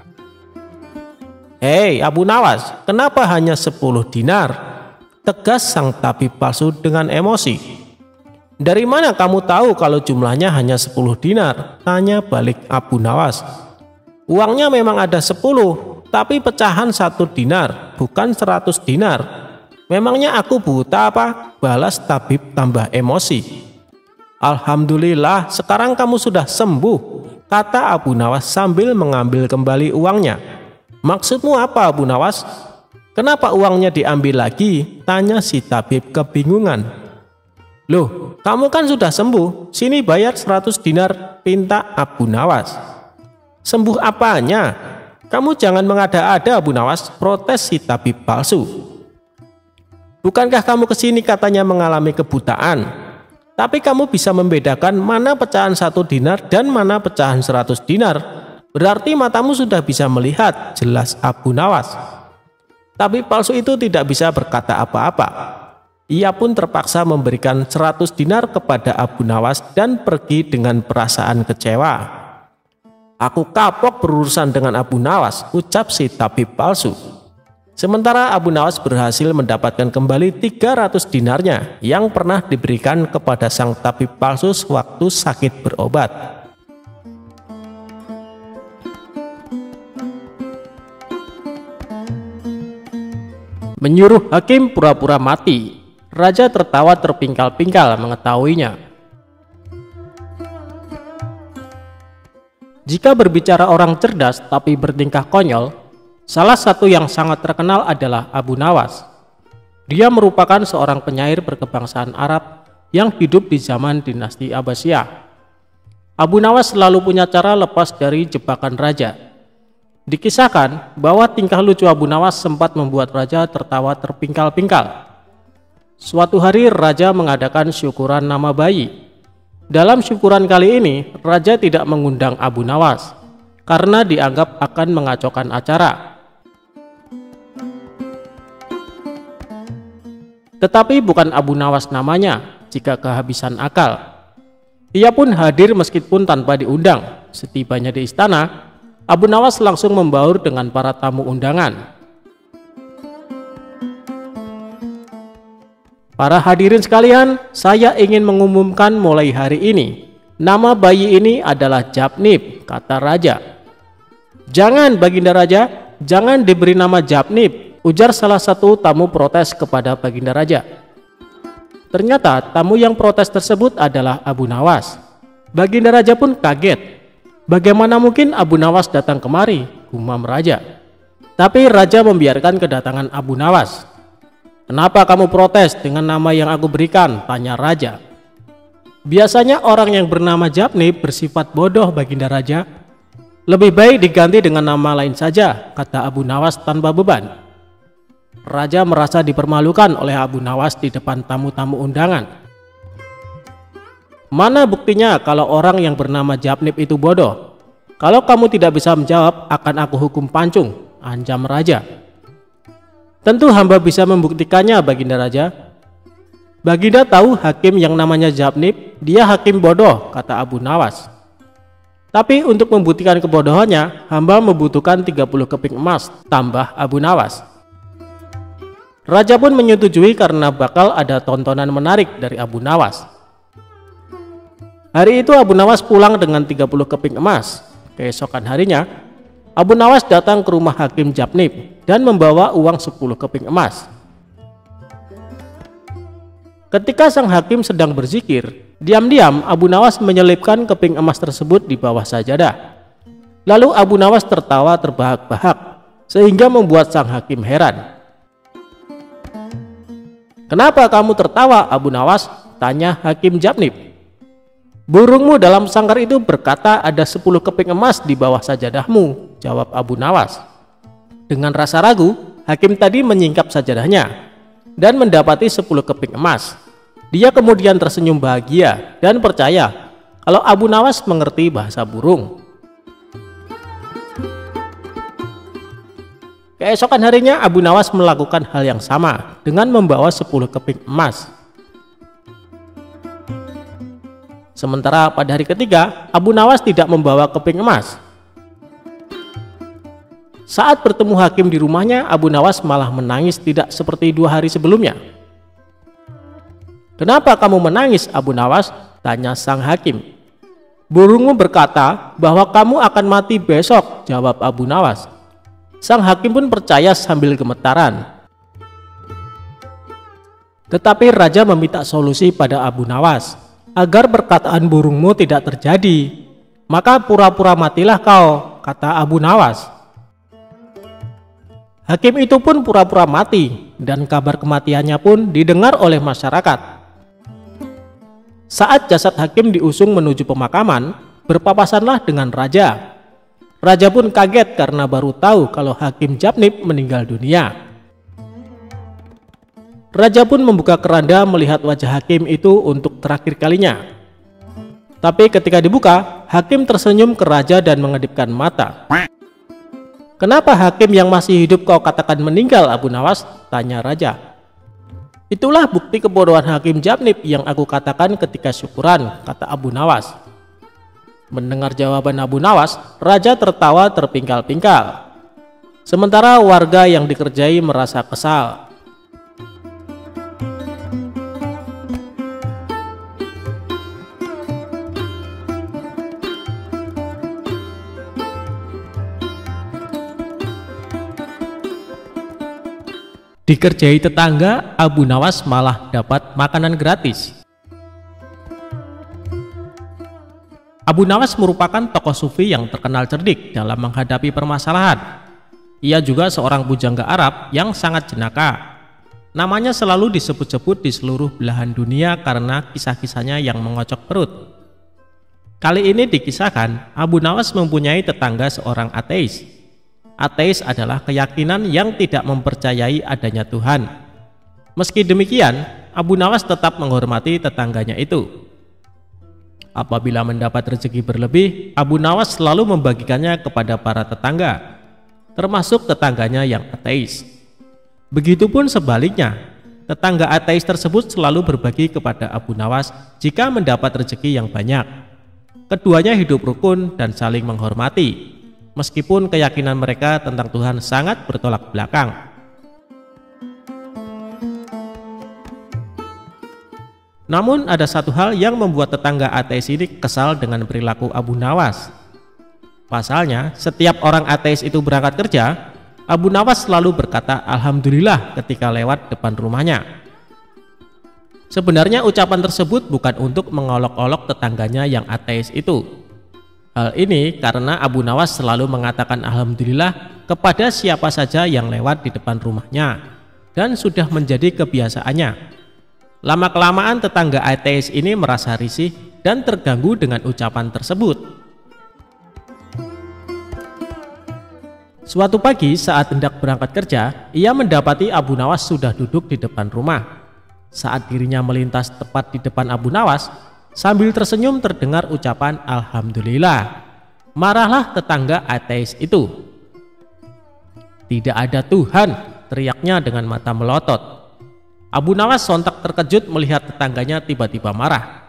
Hei Abu Nawas, kenapa hanya 10 dinar? Tegas sang tabib palsu dengan emosi. Dari mana kamu tahu kalau jumlahnya hanya 10 dinar? Tanya balik Abu Nawas. Uangnya memang ada 10, tapi pecahan 1 dinar, bukan 100 dinar. Memangnya aku buta apa? Balas tabib tambah emosi. Alhamdulillah, sekarang kamu sudah sembuh, kata Abu Nawas sambil mengambil kembali uangnya. Maksudmu apa Abu Nawas? Kenapa uangnya diambil lagi? Tanya si tabib kebingungan. Loh, kamu kan sudah sembuh, sini bayar 100 dinar, pinta Abu Nawas. Sembuh apanya? Kamu jangan mengada-ada Abu Nawas, protes si tabib palsu. Bukankah kamu kesini katanya mengalami kebutaan? Tapi kamu bisa membedakan mana pecahan 1 dinar dan mana pecahan 100 dinar. Berarti matamu sudah bisa melihat, jelas Abu Nawas. Tabib palsu itu tidak bisa berkata apa-apa. Ia pun terpaksa memberikan 100 dinar kepada Abu Nawas dan pergi dengan perasaan kecewa. Aku kapok berurusan dengan Abu Nawas, ucap si tabib palsu. Sementara Abu Nawas berhasil mendapatkan kembali 300 dinarnya yang pernah diberikan kepada sang tabib palsu sewaktu sakit berobat. Menyuruh hakim pura-pura mati. Raja tertawa terpingkal-pingkal mengetahuinya. Jika berbicara orang cerdas tapi bertingkah konyol, salah satu yang sangat terkenal adalah Abu Nawas. Dia merupakan seorang penyair berkebangsaan Arab yang hidup di zaman dinasti Abbasiyah. Abu Nawas selalu punya cara lepas dari jebakan raja. Dikisahkan bahwa tingkah lucu Abu Nawas sempat membuat raja tertawa terpingkal-pingkal. Suatu hari raja mengadakan syukuran nama bayi. Dalam syukuran kali ini, raja tidak mengundang Abu Nawas karena dianggap akan mengacaukan acara. Tetapi bukan Abu Nawas namanya jika kehabisan akal. Ia pun hadir meskipun tanpa diundang. Setibanya di istana, Abu Nawas langsung membaur dengan para tamu undangan. Para hadirin sekalian, saya ingin mengumumkan mulai hari ini, nama bayi ini adalah Jabnib, kata raja. Jangan Baginda Raja, jangan diberi nama Jabnib, ujar salah satu tamu protes kepada Baginda Raja. Ternyata tamu yang protes tersebut adalah Abu Nawas. Baginda Raja pun kaget. Bagaimana mungkin Abu Nawas datang kemari, gumam raja. Tapi raja membiarkan kedatangan Abu Nawas. Kenapa kamu protes dengan nama yang aku berikan? Tanya raja. Biasanya orang yang bernama Jabnib bersifat bodoh, Baginda Raja. Lebih baik diganti dengan nama lain saja, kata Abu Nawas tanpa beban. Raja merasa dipermalukan oleh Abu Nawas di depan tamu-tamu undangan. Mana buktinya kalau orang yang bernama Jabnib itu bodoh? Kalau kamu tidak bisa menjawab, akan aku hukum pancung, anjam raja. Tentu hamba bisa membuktikannya, Baginda Raja. Baginda tahu hakim yang namanya Jabnib, dia hakim bodoh, kata Abu Nawas. Tapi untuk membuktikan kebodohannya, hamba membutuhkan 30 keping emas, tambah Abu Nawas. Raja pun menyetujui karena bakal ada tontonan menarik dari Abu Nawas. Hari itu Abu Nawas pulang dengan 30 keping emas. Keesokan harinya, Abu Nawas datang ke rumah hakim Jabnib dan membawa uang 10 keping emas. Ketika sang hakim sedang berzikir, diam-diam Abu Nawas menyelipkan keping emas tersebut di bawah sajadah. Lalu Abu Nawas tertawa terbahak-bahak sehingga membuat sang hakim heran. Kenapa kamu tertawa, Abu Nawas? Tanya hakim Jabnib. Burungmu dalam sangkar itu berkata ada 10 keping emas di bawah sajadahmu, jawab Abu Nawas. Dengan rasa ragu, hakim tadi menyingkap sajadahnya dan mendapati 10 keping emas. Dia kemudian tersenyum bahagia dan percaya kalau Abu Nawas mengerti bahasa burung. Keesokan harinya Abu Nawas melakukan hal yang sama dengan membawa 10 keping emas. Sementara pada hari ketiga, Abu Nawas tidak membawa keping emas. Saat bertemu hakim di rumahnya, Abu Nawas malah menangis tidak seperti 2 hari sebelumnya. Kenapa kamu menangis, Abu Nawas? Tanya sang hakim. Burungmu berkata bahwa kamu akan mati besok, jawab Abu Nawas. Sang hakim pun percaya sambil gemetaran. Tetapi raja meminta solusi pada Abu Nawas. Agar perkataan burungmu tidak terjadi, maka pura-pura matilah kau, kata Abu Nawas. Hakim itu pun pura-pura mati dan kabar kematiannya pun didengar oleh masyarakat. Saat jasad hakim diusung menuju pemakaman, berpapasanlah dengan raja. Raja pun kaget karena baru tahu kalau hakim Jabnib meninggal dunia. Raja pun membuka keranda melihat wajah hakim itu untuk terakhir kalinya. Tapi ketika dibuka, hakim tersenyum ke raja dan mengedipkan mata. Kenapa hakim yang masih hidup kau katakan meninggal, Abu Nawas? Tanya raja. Itulah bukti kebodohan hakim Jabnib yang aku katakan ketika syukuran, kata Abu Nawas. Mendengar jawaban Abu Nawas, raja tertawa terpingkal-pingkal. Sementara warga yang dikerjai merasa kesal. Dikerjai tetangga, Abu Nawas malah dapat makanan gratis. Abu Nawas merupakan tokoh sufi yang terkenal cerdik dalam menghadapi permasalahan. Ia juga seorang pujangga Arab yang sangat jenaka. Namanya selalu disebut-sebut di seluruh belahan dunia karena kisah-kisahnya yang mengocok perut. Kali ini dikisahkan Abu Nawas mempunyai tetangga seorang ateis. Ateis adalah keyakinan yang tidak mempercayai adanya Tuhan. Meski demikian, Abu Nawas tetap menghormati tetangganya itu. Apabila mendapat rezeki berlebih, Abu Nawas selalu membagikannya kepada para tetangga, termasuk tetangganya yang ateis. Begitupun sebaliknya, tetangga ateis tersebut selalu berbagi kepada Abu Nawas jika mendapat rezeki yang banyak. Keduanya hidup rukun dan saling menghormati, meskipun keyakinan mereka tentang Tuhan sangat bertolak belakang. Namun ada satu hal yang membuat tetangga ateis ini kesal dengan perilaku Abu Nawas. Pasalnya, setiap orang ateis itu berangkat kerja, Abu Nawas selalu berkata Alhamdulillah ketika lewat depan rumahnya. Sebenarnya ucapan tersebut bukan untuk mengolok-olok tetangganya yang ateis itu. Hal ini karena Abu Nawas selalu mengatakan Alhamdulillah kepada siapa saja yang lewat di depan rumahnya, dan sudah menjadi kebiasaannya. Lama-kelamaan tetangga ateis ini merasa risih dan terganggu dengan ucapan tersebut. Suatu pagi saat hendak berangkat kerja, ia mendapati Abu Nawas sudah duduk di depan rumah. Saat dirinya melintas tepat di depan Abu Nawas, sambil tersenyum terdengar ucapan Alhamdulillah. Marahlah tetangga ateis itu. "Tidak ada Tuhan," teriaknya dengan mata melotot. Abu Nawas sontak terkejut melihat tetangganya tiba-tiba marah.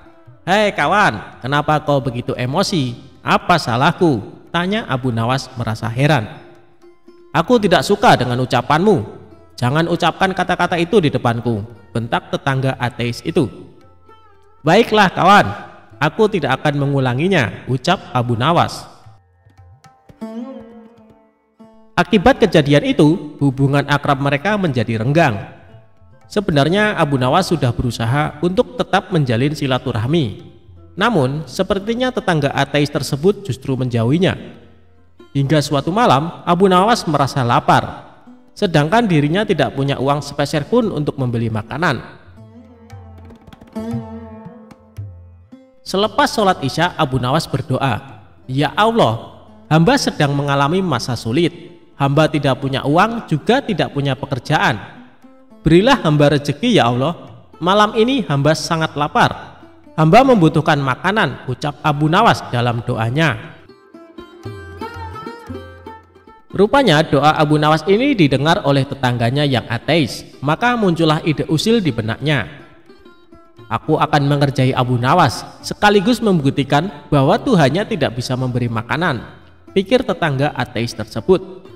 "Hei kawan, kenapa kau begitu emosi? Apa salahku?" tanya Abu Nawas merasa heran. "Aku tidak suka dengan ucapanmu. Jangan ucapkan kata-kata itu di depanku," bentak tetangga ateis itu. "Baiklah kawan, aku tidak akan mengulanginya," ucap Abu Nawas. Akibat kejadian itu, hubungan akrab mereka menjadi renggang. Sebenarnya Abu Nawas sudah berusaha untuk tetap menjalin silaturahmi. Namun, sepertinya tetangga ateis tersebut justru menjauhinya. Hingga suatu malam, Abu Nawas merasa lapar, sedangkan dirinya tidak punya uang sepeser pun untuk membeli makanan. Selepas sholat Isya, Abu Nawas berdoa, "Ya Allah, hamba sedang mengalami masa sulit. Hamba tidak punya uang, juga tidak punya pekerjaan. Berilah hamba rezeki ya Allah. Malam ini hamba sangat lapar. Hamba membutuhkan makanan," ucap Abu Nawas dalam doanya. Rupanya doa Abu Nawas ini didengar oleh tetangganya yang ateis. Maka muncullah ide usil di benaknya. "Aku akan mengerjai Abu Nawas, sekaligus membuktikan bahwa Tuhannya tidak bisa memberi makanan," pikir tetangga ateis tersebut.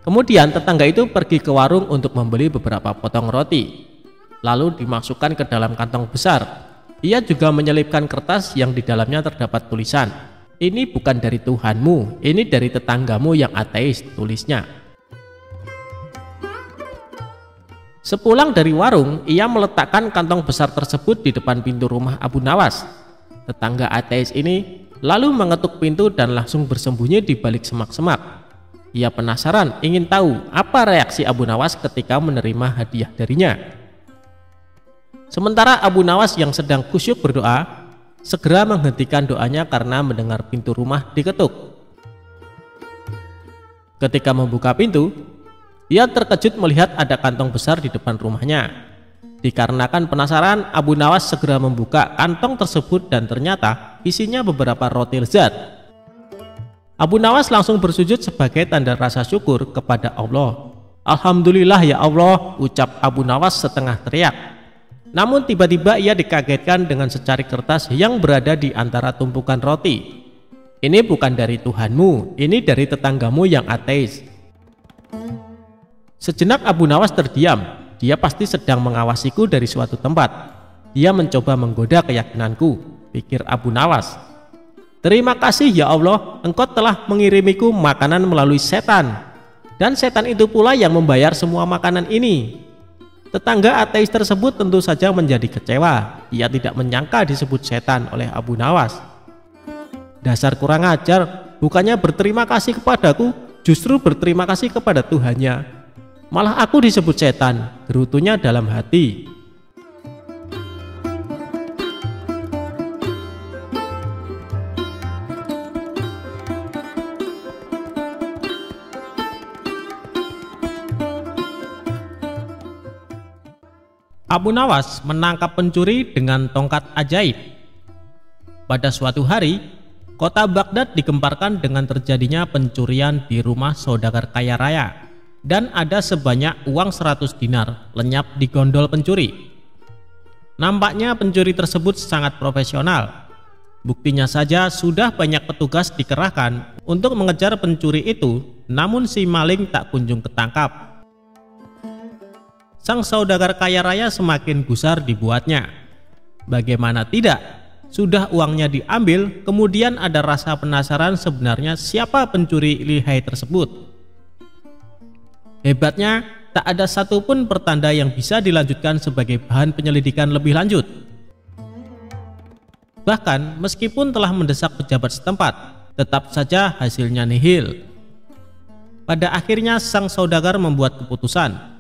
Kemudian tetangga itu pergi ke warung untuk membeli beberapa potong roti, lalu dimasukkan ke dalam kantong besar. Ia juga menyelipkan kertas yang di dalamnya terdapat tulisan, "Ini bukan dari Tuhanmu, ini dari tetanggamu yang ateis," tulisnya. Sepulang dari warung, ia meletakkan kantong besar tersebut di depan pintu rumah Abu Nawas. Tetangga ateis ini lalu mengetuk pintu dan langsung bersembunyi di balik semak-semak. Ia penasaran ingin tahu apa reaksi Abu Nawas ketika menerima hadiah darinya. Sementara Abu Nawas yang sedang kusyuk berdoa, segera menghentikan doanya karena mendengar pintu rumah diketuk. Ketika membuka pintu, ia terkejut melihat ada kantong besar di depan rumahnya. Dikarenakan penasaran, Abu Nawas segera membuka kantong tersebut dan ternyata isinya beberapa roti lezat. Abu Nawas langsung bersujud sebagai tanda rasa syukur kepada Allah. "Alhamdulillah ya Allah," ucap Abu Nawas setengah teriak. Namun tiba-tiba ia dikagetkan dengan secari kertas yang berada di antara tumpukan roti. "Ini bukan dari Tuhanmu, ini dari tetanggamu yang ateis." Sejenak Abu Nawas terdiam. Dia pasti sedang mengawasiku dari suatu tempat. Dia mencoba menggoda keyakinanku, pikir Abu Nawas. "Terima kasih ya Allah, Engkau telah mengirimiku makanan melalui setan." Dan setan itu pula yang membayar semua makanan ini. Tetangga ateis tersebut tentu saja menjadi kecewa. Ia tidak menyangka disebut setan oleh Abu Nawas. Dasar kurang ajar, bukannya berterima kasih kepadaku, justru berterima kasih kepada Tuhannya. Malah aku disebut setan, gerutunya dalam hati. Abu Nawas menangkap pencuri dengan tongkat ajaib. Pada suatu hari, kota Baghdad digemparkan dengan terjadinya pencurian di rumah saudagar kaya raya, dan ada sebanyak uang 100 dinar lenyap di gondol pencuri. Nampaknya pencuri tersebut sangat profesional. Buktinya saja sudah banyak petugas dikerahkan untuk mengejar pencuri itu, namun si maling tak kunjung ketangkap. Sang saudagar kaya raya semakin gusar dibuatnya. Bagaimana tidak? Sudah uangnya diambil, kemudian ada rasa penasaran sebenarnya siapa pencuri lihai tersebut. Hebatnya, tak ada satupun pertanda yang bisa dilanjutkan sebagai bahan penyelidikan lebih lanjut. Bahkan, meskipun telah mendesak pejabat setempat, tetap saja hasilnya nihil. Pada akhirnya sang saudagar membuat keputusan.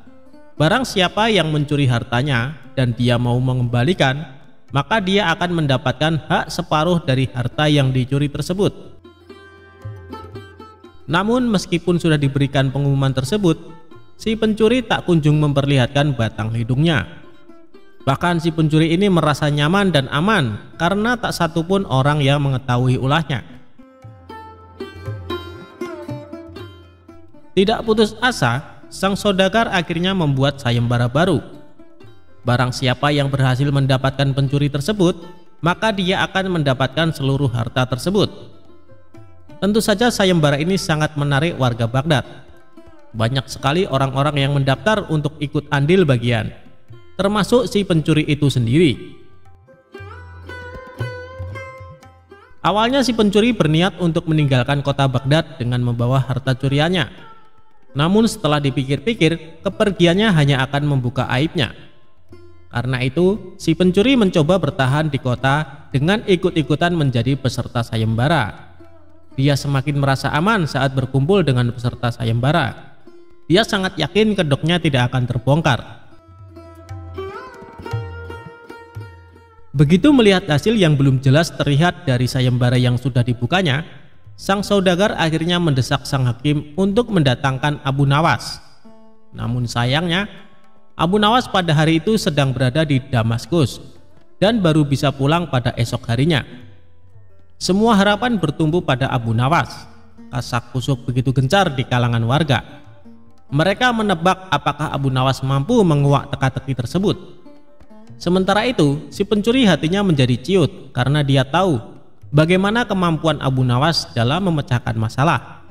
Barang siapa yang mencuri hartanya dan dia mau mengembalikan, maka dia akan mendapatkan hak separuh dari harta yang dicuri tersebut. Namun meskipun sudah diberikan pengumuman tersebut, si pencuri tak kunjung memperlihatkan batang hidungnya. Bahkan si pencuri ini merasa nyaman dan aman karena tak satupun orang yang mengetahui ulahnya. Tidak putus asa, sang saudagar akhirnya membuat sayembara baru. Barang siapa yang berhasil mendapatkan pencuri tersebut, maka dia akan mendapatkan seluruh harta tersebut. Tentu saja sayembara ini sangat menarik warga Baghdad. Banyak sekali orang-orang yang mendaftar untuk ikut andil bagian, termasuk si pencuri itu sendiri. Awalnya si pencuri berniat untuk meninggalkan kota Baghdad dengan membawa harta curiannya. Namun setelah dipikir-pikir, kepergiannya hanya akan membuka aibnya. Karena itu, si pencuri mencoba bertahan di kota dengan ikut-ikutan menjadi peserta sayembara. Dia semakin merasa aman saat berkumpul dengan peserta sayembara. Dia sangat yakin kedoknya tidak akan terbongkar. Begitu melihat hasil yang belum jelas terlihat dari sayembara yang sudah dibukanya, sang saudagar akhirnya mendesak sang hakim untuk mendatangkan Abu Nawas. Namun sayangnya, Abu Nawas pada hari itu sedang berada di Damaskus dan baru bisa pulang pada esok harinya. Semua harapan bertumbuh pada Abu Nawas. Kasak-kusuk begitu gencar di kalangan warga. Mereka menebak apakah Abu Nawas mampu menguak teka-teki tersebut. Sementara itu, si pencuri hatinya menjadi ciut karena dia tahu bagaimana kemampuan Abu Nawas dalam memecahkan masalah.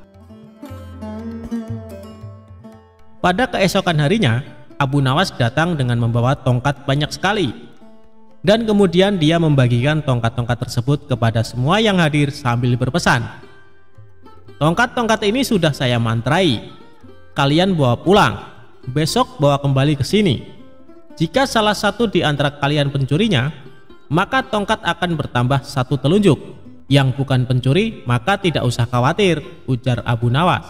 Pada keesokan harinya, Abu Nawas datang dengan membawa tongkat banyak sekali. Dan kemudian dia membagikan tongkat-tongkat tersebut kepada semua yang hadir sambil berpesan, "Tongkat-tongkat ini sudah saya mantrai. Kalian bawa pulang. Besok bawa kembali ke sini. Jika salah satu di antara kalian pencurinya, maka tongkat akan bertambah satu telunjuk. Yang bukan pencuri maka tidak usah khawatir," ujar Abu Nawas.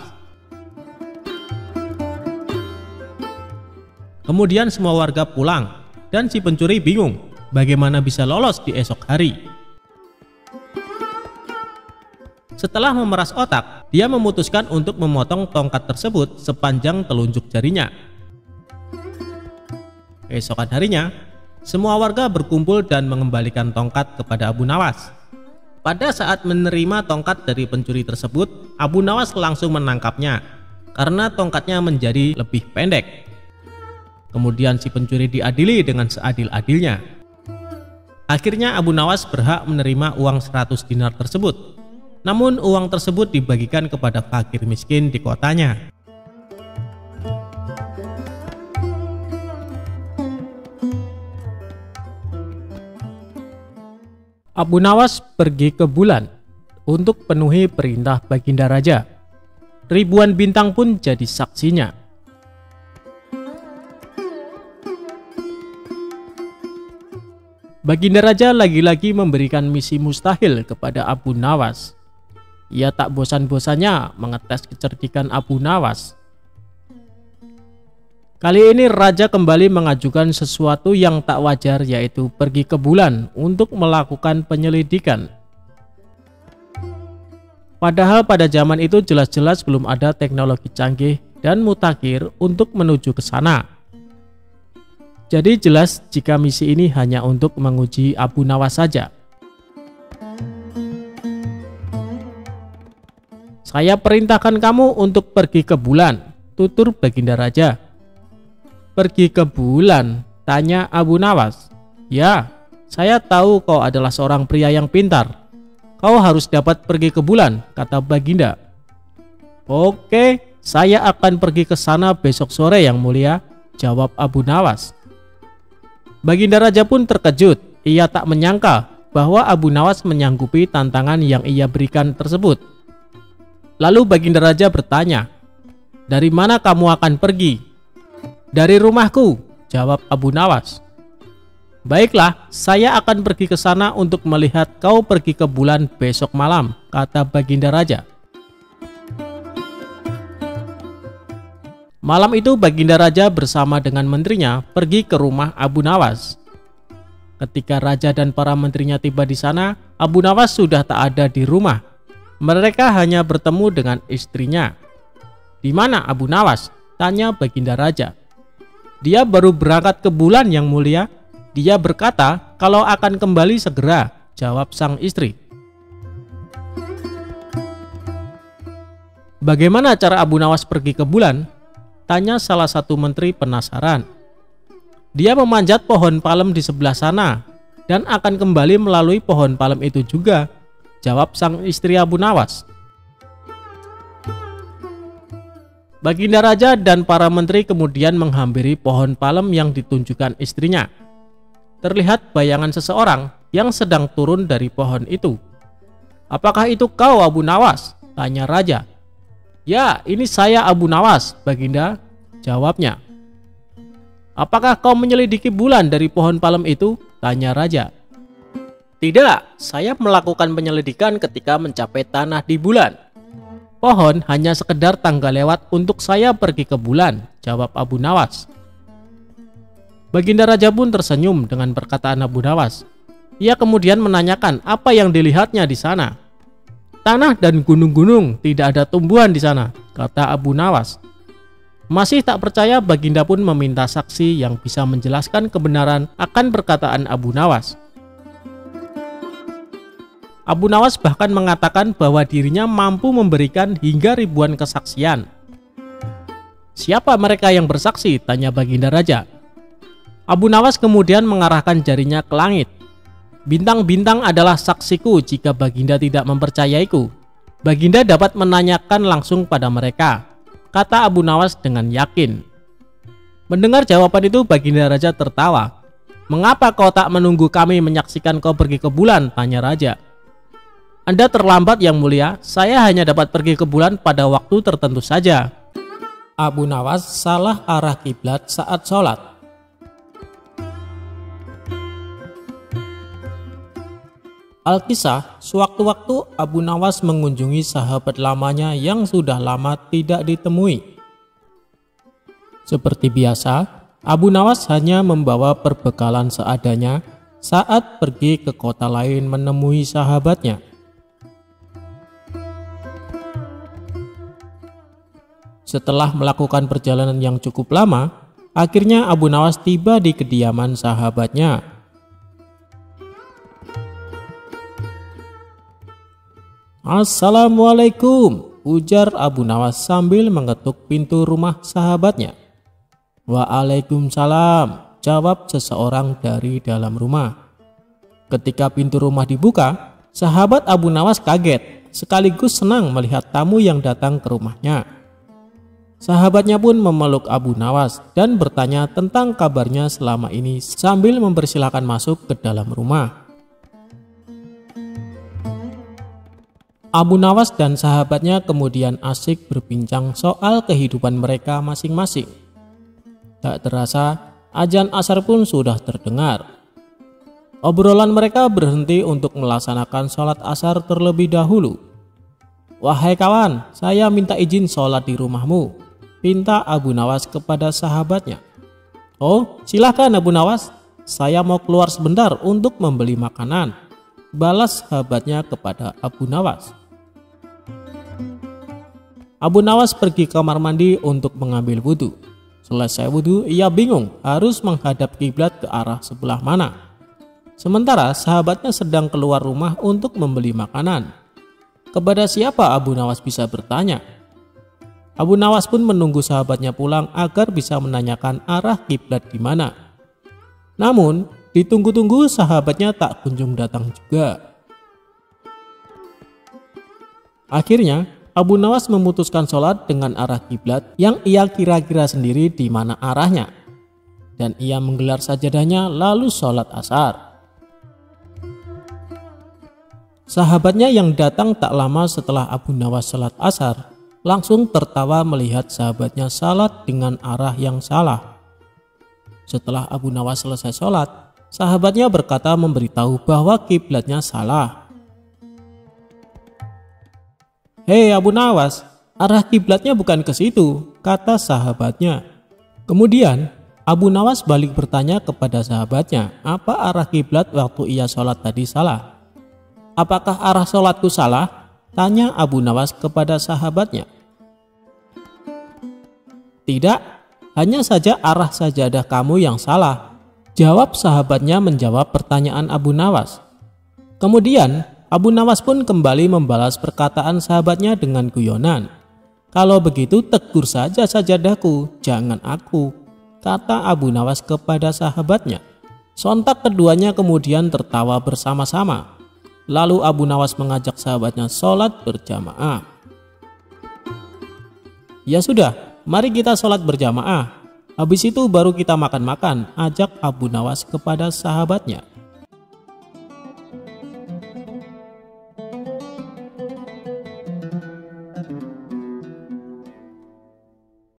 Kemudian semua warga pulang dan si pencuri bingung bagaimana bisa lolos di esok hari. Setelah memeras otak, dia memutuskan untuk memotong tongkat tersebut sepanjang telunjuk jarinya. Keesokan harinya, semua warga berkumpul dan mengembalikan tongkat kepada Abu Nawas. Pada saat menerima tongkat dari pencuri tersebut, Abu Nawas langsung menangkapnya karena tongkatnya menjadi lebih pendek. Kemudian si pencuri diadili dengan seadil-adilnya. Akhirnya Abu Nawas berhak menerima uang 100 dinar tersebut. Namun uang tersebut dibagikan kepada fakir miskin di kotanya. Abu Nawas pergi ke bulan untuk penuhi perintah Baginda Raja. Ribuan bintang pun jadi saksinya. Baginda Raja lagi-lagi memberikan misi mustahil kepada Abu Nawas. Ia tak bosan-bosannya mengetes kecerdikan Abu Nawas. Kali ini Raja kembali mengajukan sesuatu yang tak wajar, yaitu pergi ke bulan untuk melakukan penyelidikan. Padahal pada zaman itu jelas-jelas belum ada teknologi canggih dan mutakhir untuk menuju ke sana. Jadi jelas jika misi ini hanya untuk menguji Abu Nawas saja. Saya perintahkan kamu untuk pergi ke bulan, tutur Baginda Raja. Pergi ke bulan? Tanya Abu Nawas. Ya, saya tahu kau adalah seorang pria yang pintar. Kau harus dapat pergi ke bulan, kata Baginda. Oke, saya akan pergi ke sana besok sore yang mulia, jawab Abu Nawas. Baginda Raja pun terkejut. Ia tak menyangka bahwa Abu Nawas menyanggupi tantangan yang ia berikan tersebut. Lalu Baginda Raja bertanya, "Dari mana kamu akan pergi?" "Dari rumahku," jawab Abu Nawas. "Baiklah, saya akan pergi ke sana untuk melihat kau pergi ke bulan besok malam," kata Baginda Raja. Malam itu Baginda Raja bersama dengan menterinya pergi ke rumah Abu Nawas. Ketika Raja dan para menterinya tiba di sana, Abu Nawas sudah tak ada di rumah. Mereka hanya bertemu dengan istrinya. "Di mana Abu Nawas?" tanya Baginda Raja. "Dia baru berangkat ke bulan yang mulia. Dia berkata kalau akan kembali segera," jawab sang istri. "Bagaimana cara Abu Nawas pergi ke bulan?" tanya salah satu menteri penasaran. "Dia memanjat pohon palem di sebelah sana dan akan kembali melalui pohon palem itu juga," jawab sang istri Abu Nawas. Baginda Raja dan para menteri kemudian menghampiri pohon palem yang ditunjukkan istrinya. Terlihat bayangan seseorang yang sedang turun dari pohon itu. "Apakah itu kau, Abu Nawas?" tanya Raja. "Ya, ini saya Abu Nawas, Baginda," jawabnya. "Apakah kau menyelidiki bulan dari pohon palem itu?" tanya Raja. "Tidak, saya melakukan penyelidikan ketika mencapai tanah di bulan. Pohon hanya sekedar tangga lewat untuk saya pergi ke bulan," jawab Abu Nawas. Baginda Raja pun tersenyum dengan perkataan Abu Nawas. Ia kemudian menanyakan apa yang dilihatnya di sana. "Tanah dan gunung-gunung, tidak ada tumbuhan di sana," kata Abu Nawas. Masih tak percaya, Baginda pun meminta saksi yang bisa menjelaskan kebenaran akan perkataan Abu Nawas. Abu Nawas bahkan mengatakan bahwa dirinya mampu memberikan hingga ribuan kesaksian. "Siapa mereka yang bersaksi?" tanya Baginda Raja. Abu Nawas kemudian mengarahkan jarinya ke langit. "Bintang-bintang adalah saksiku jika Baginda tidak mempercayaiku. Baginda dapat menanyakan langsung pada mereka," kata Abu Nawas dengan yakin. Mendengar jawaban itu, Baginda Raja tertawa. "Mengapa kau tak menunggu kami menyaksikan kau pergi ke bulan?" tanya Raja. "Anda terlambat yang mulia, saya hanya dapat pergi ke bulan pada waktu tertentu saja." Abu Nawas salah arah kiblat saat sholat. Alkisah, sewaktu-waktu Abu Nawas mengunjungi sahabat lamanya yang sudah lama tidak ditemui. Seperti biasa, Abu Nawas hanya membawa perbekalan seadanya saat pergi ke kota lain menemui sahabatnya. Setelah melakukan perjalanan yang cukup lama, akhirnya Abu Nawas tiba di kediaman sahabatnya. "Assalamualaikum," ujar Abu Nawas sambil mengetuk pintu rumah sahabatnya. "Waalaikumsalam," jawab seseorang dari dalam rumah. Ketika pintu rumah dibuka, sahabat Abu Nawas kaget sekaligus senang melihat tamu yang datang ke rumahnya. Sahabatnya pun memeluk Abu Nawas dan bertanya tentang kabarnya selama ini sambil mempersilahkan masuk ke dalam rumah. Abu Nawas dan sahabatnya kemudian asik berbincang soal kehidupan mereka masing-masing. Tak terasa, azan asar pun sudah terdengar. Obrolan mereka berhenti untuk melaksanakan sholat asar terlebih dahulu. "Wahai kawan, saya minta izin sholat di rumahmu," pinta Abu Nawas kepada sahabatnya. "Oh, silahkan Abu Nawas, saya mau keluar sebentar untuk membeli makanan," balas sahabatnya kepada Abu Nawas. Abu Nawas pergi ke kamar mandi untuk mengambil wudhu. Selesai wudhu, ia bingung harus menghadap kiblat ke arah sebelah mana. Sementara sahabatnya sedang keluar rumah untuk membeli makanan. Kepada siapa Abu Nawas bisa bertanya? Abu Nawas pun menunggu sahabatnya pulang agar bisa menanyakan arah kiblat di mana. Namun, ditunggu-tunggu sahabatnya tak kunjung datang juga. Akhirnya, Abu Nawas memutuskan sholat dengan arah kiblat yang ia kira-kira sendiri di mana arahnya. Dan ia menggelar sajadahnya lalu sholat asar. Sahabatnya yang datang tak lama setelah Abu Nawas sholat asar langsung tertawa melihat sahabatnya sholat dengan arah yang salah. Setelah Abu Nawas selesai sholat, sahabatnya berkata memberitahu bahwa kiblatnya salah. "Hei Abu Nawas, arah kiblatnya bukan ke situ," kata sahabatnya. Kemudian Abu Nawas balik bertanya kepada sahabatnya, apa arah kiblat waktu ia sholat tadi salah. "Apakah arah sholatku salah?" tanya Abu Nawas kepada sahabatnya. "Tidak, hanya saja arah sajadah kamu yang salah," jawab sahabatnya menjawab pertanyaan Abu Nawas. Kemudian Abu Nawas pun kembali membalas perkataan sahabatnya dengan guyonan. "Kalau begitu tegur saja sajadahku, jangan aku," kata Abu Nawas kepada sahabatnya. Sontak keduanya kemudian tertawa bersama-sama. Lalu Abu Nawas mengajak sahabatnya sholat berjamaah. "Ya sudah, mari kita sholat berjamaah. Habis itu baru kita makan-makan," ajak Abu Nawas kepada sahabatnya.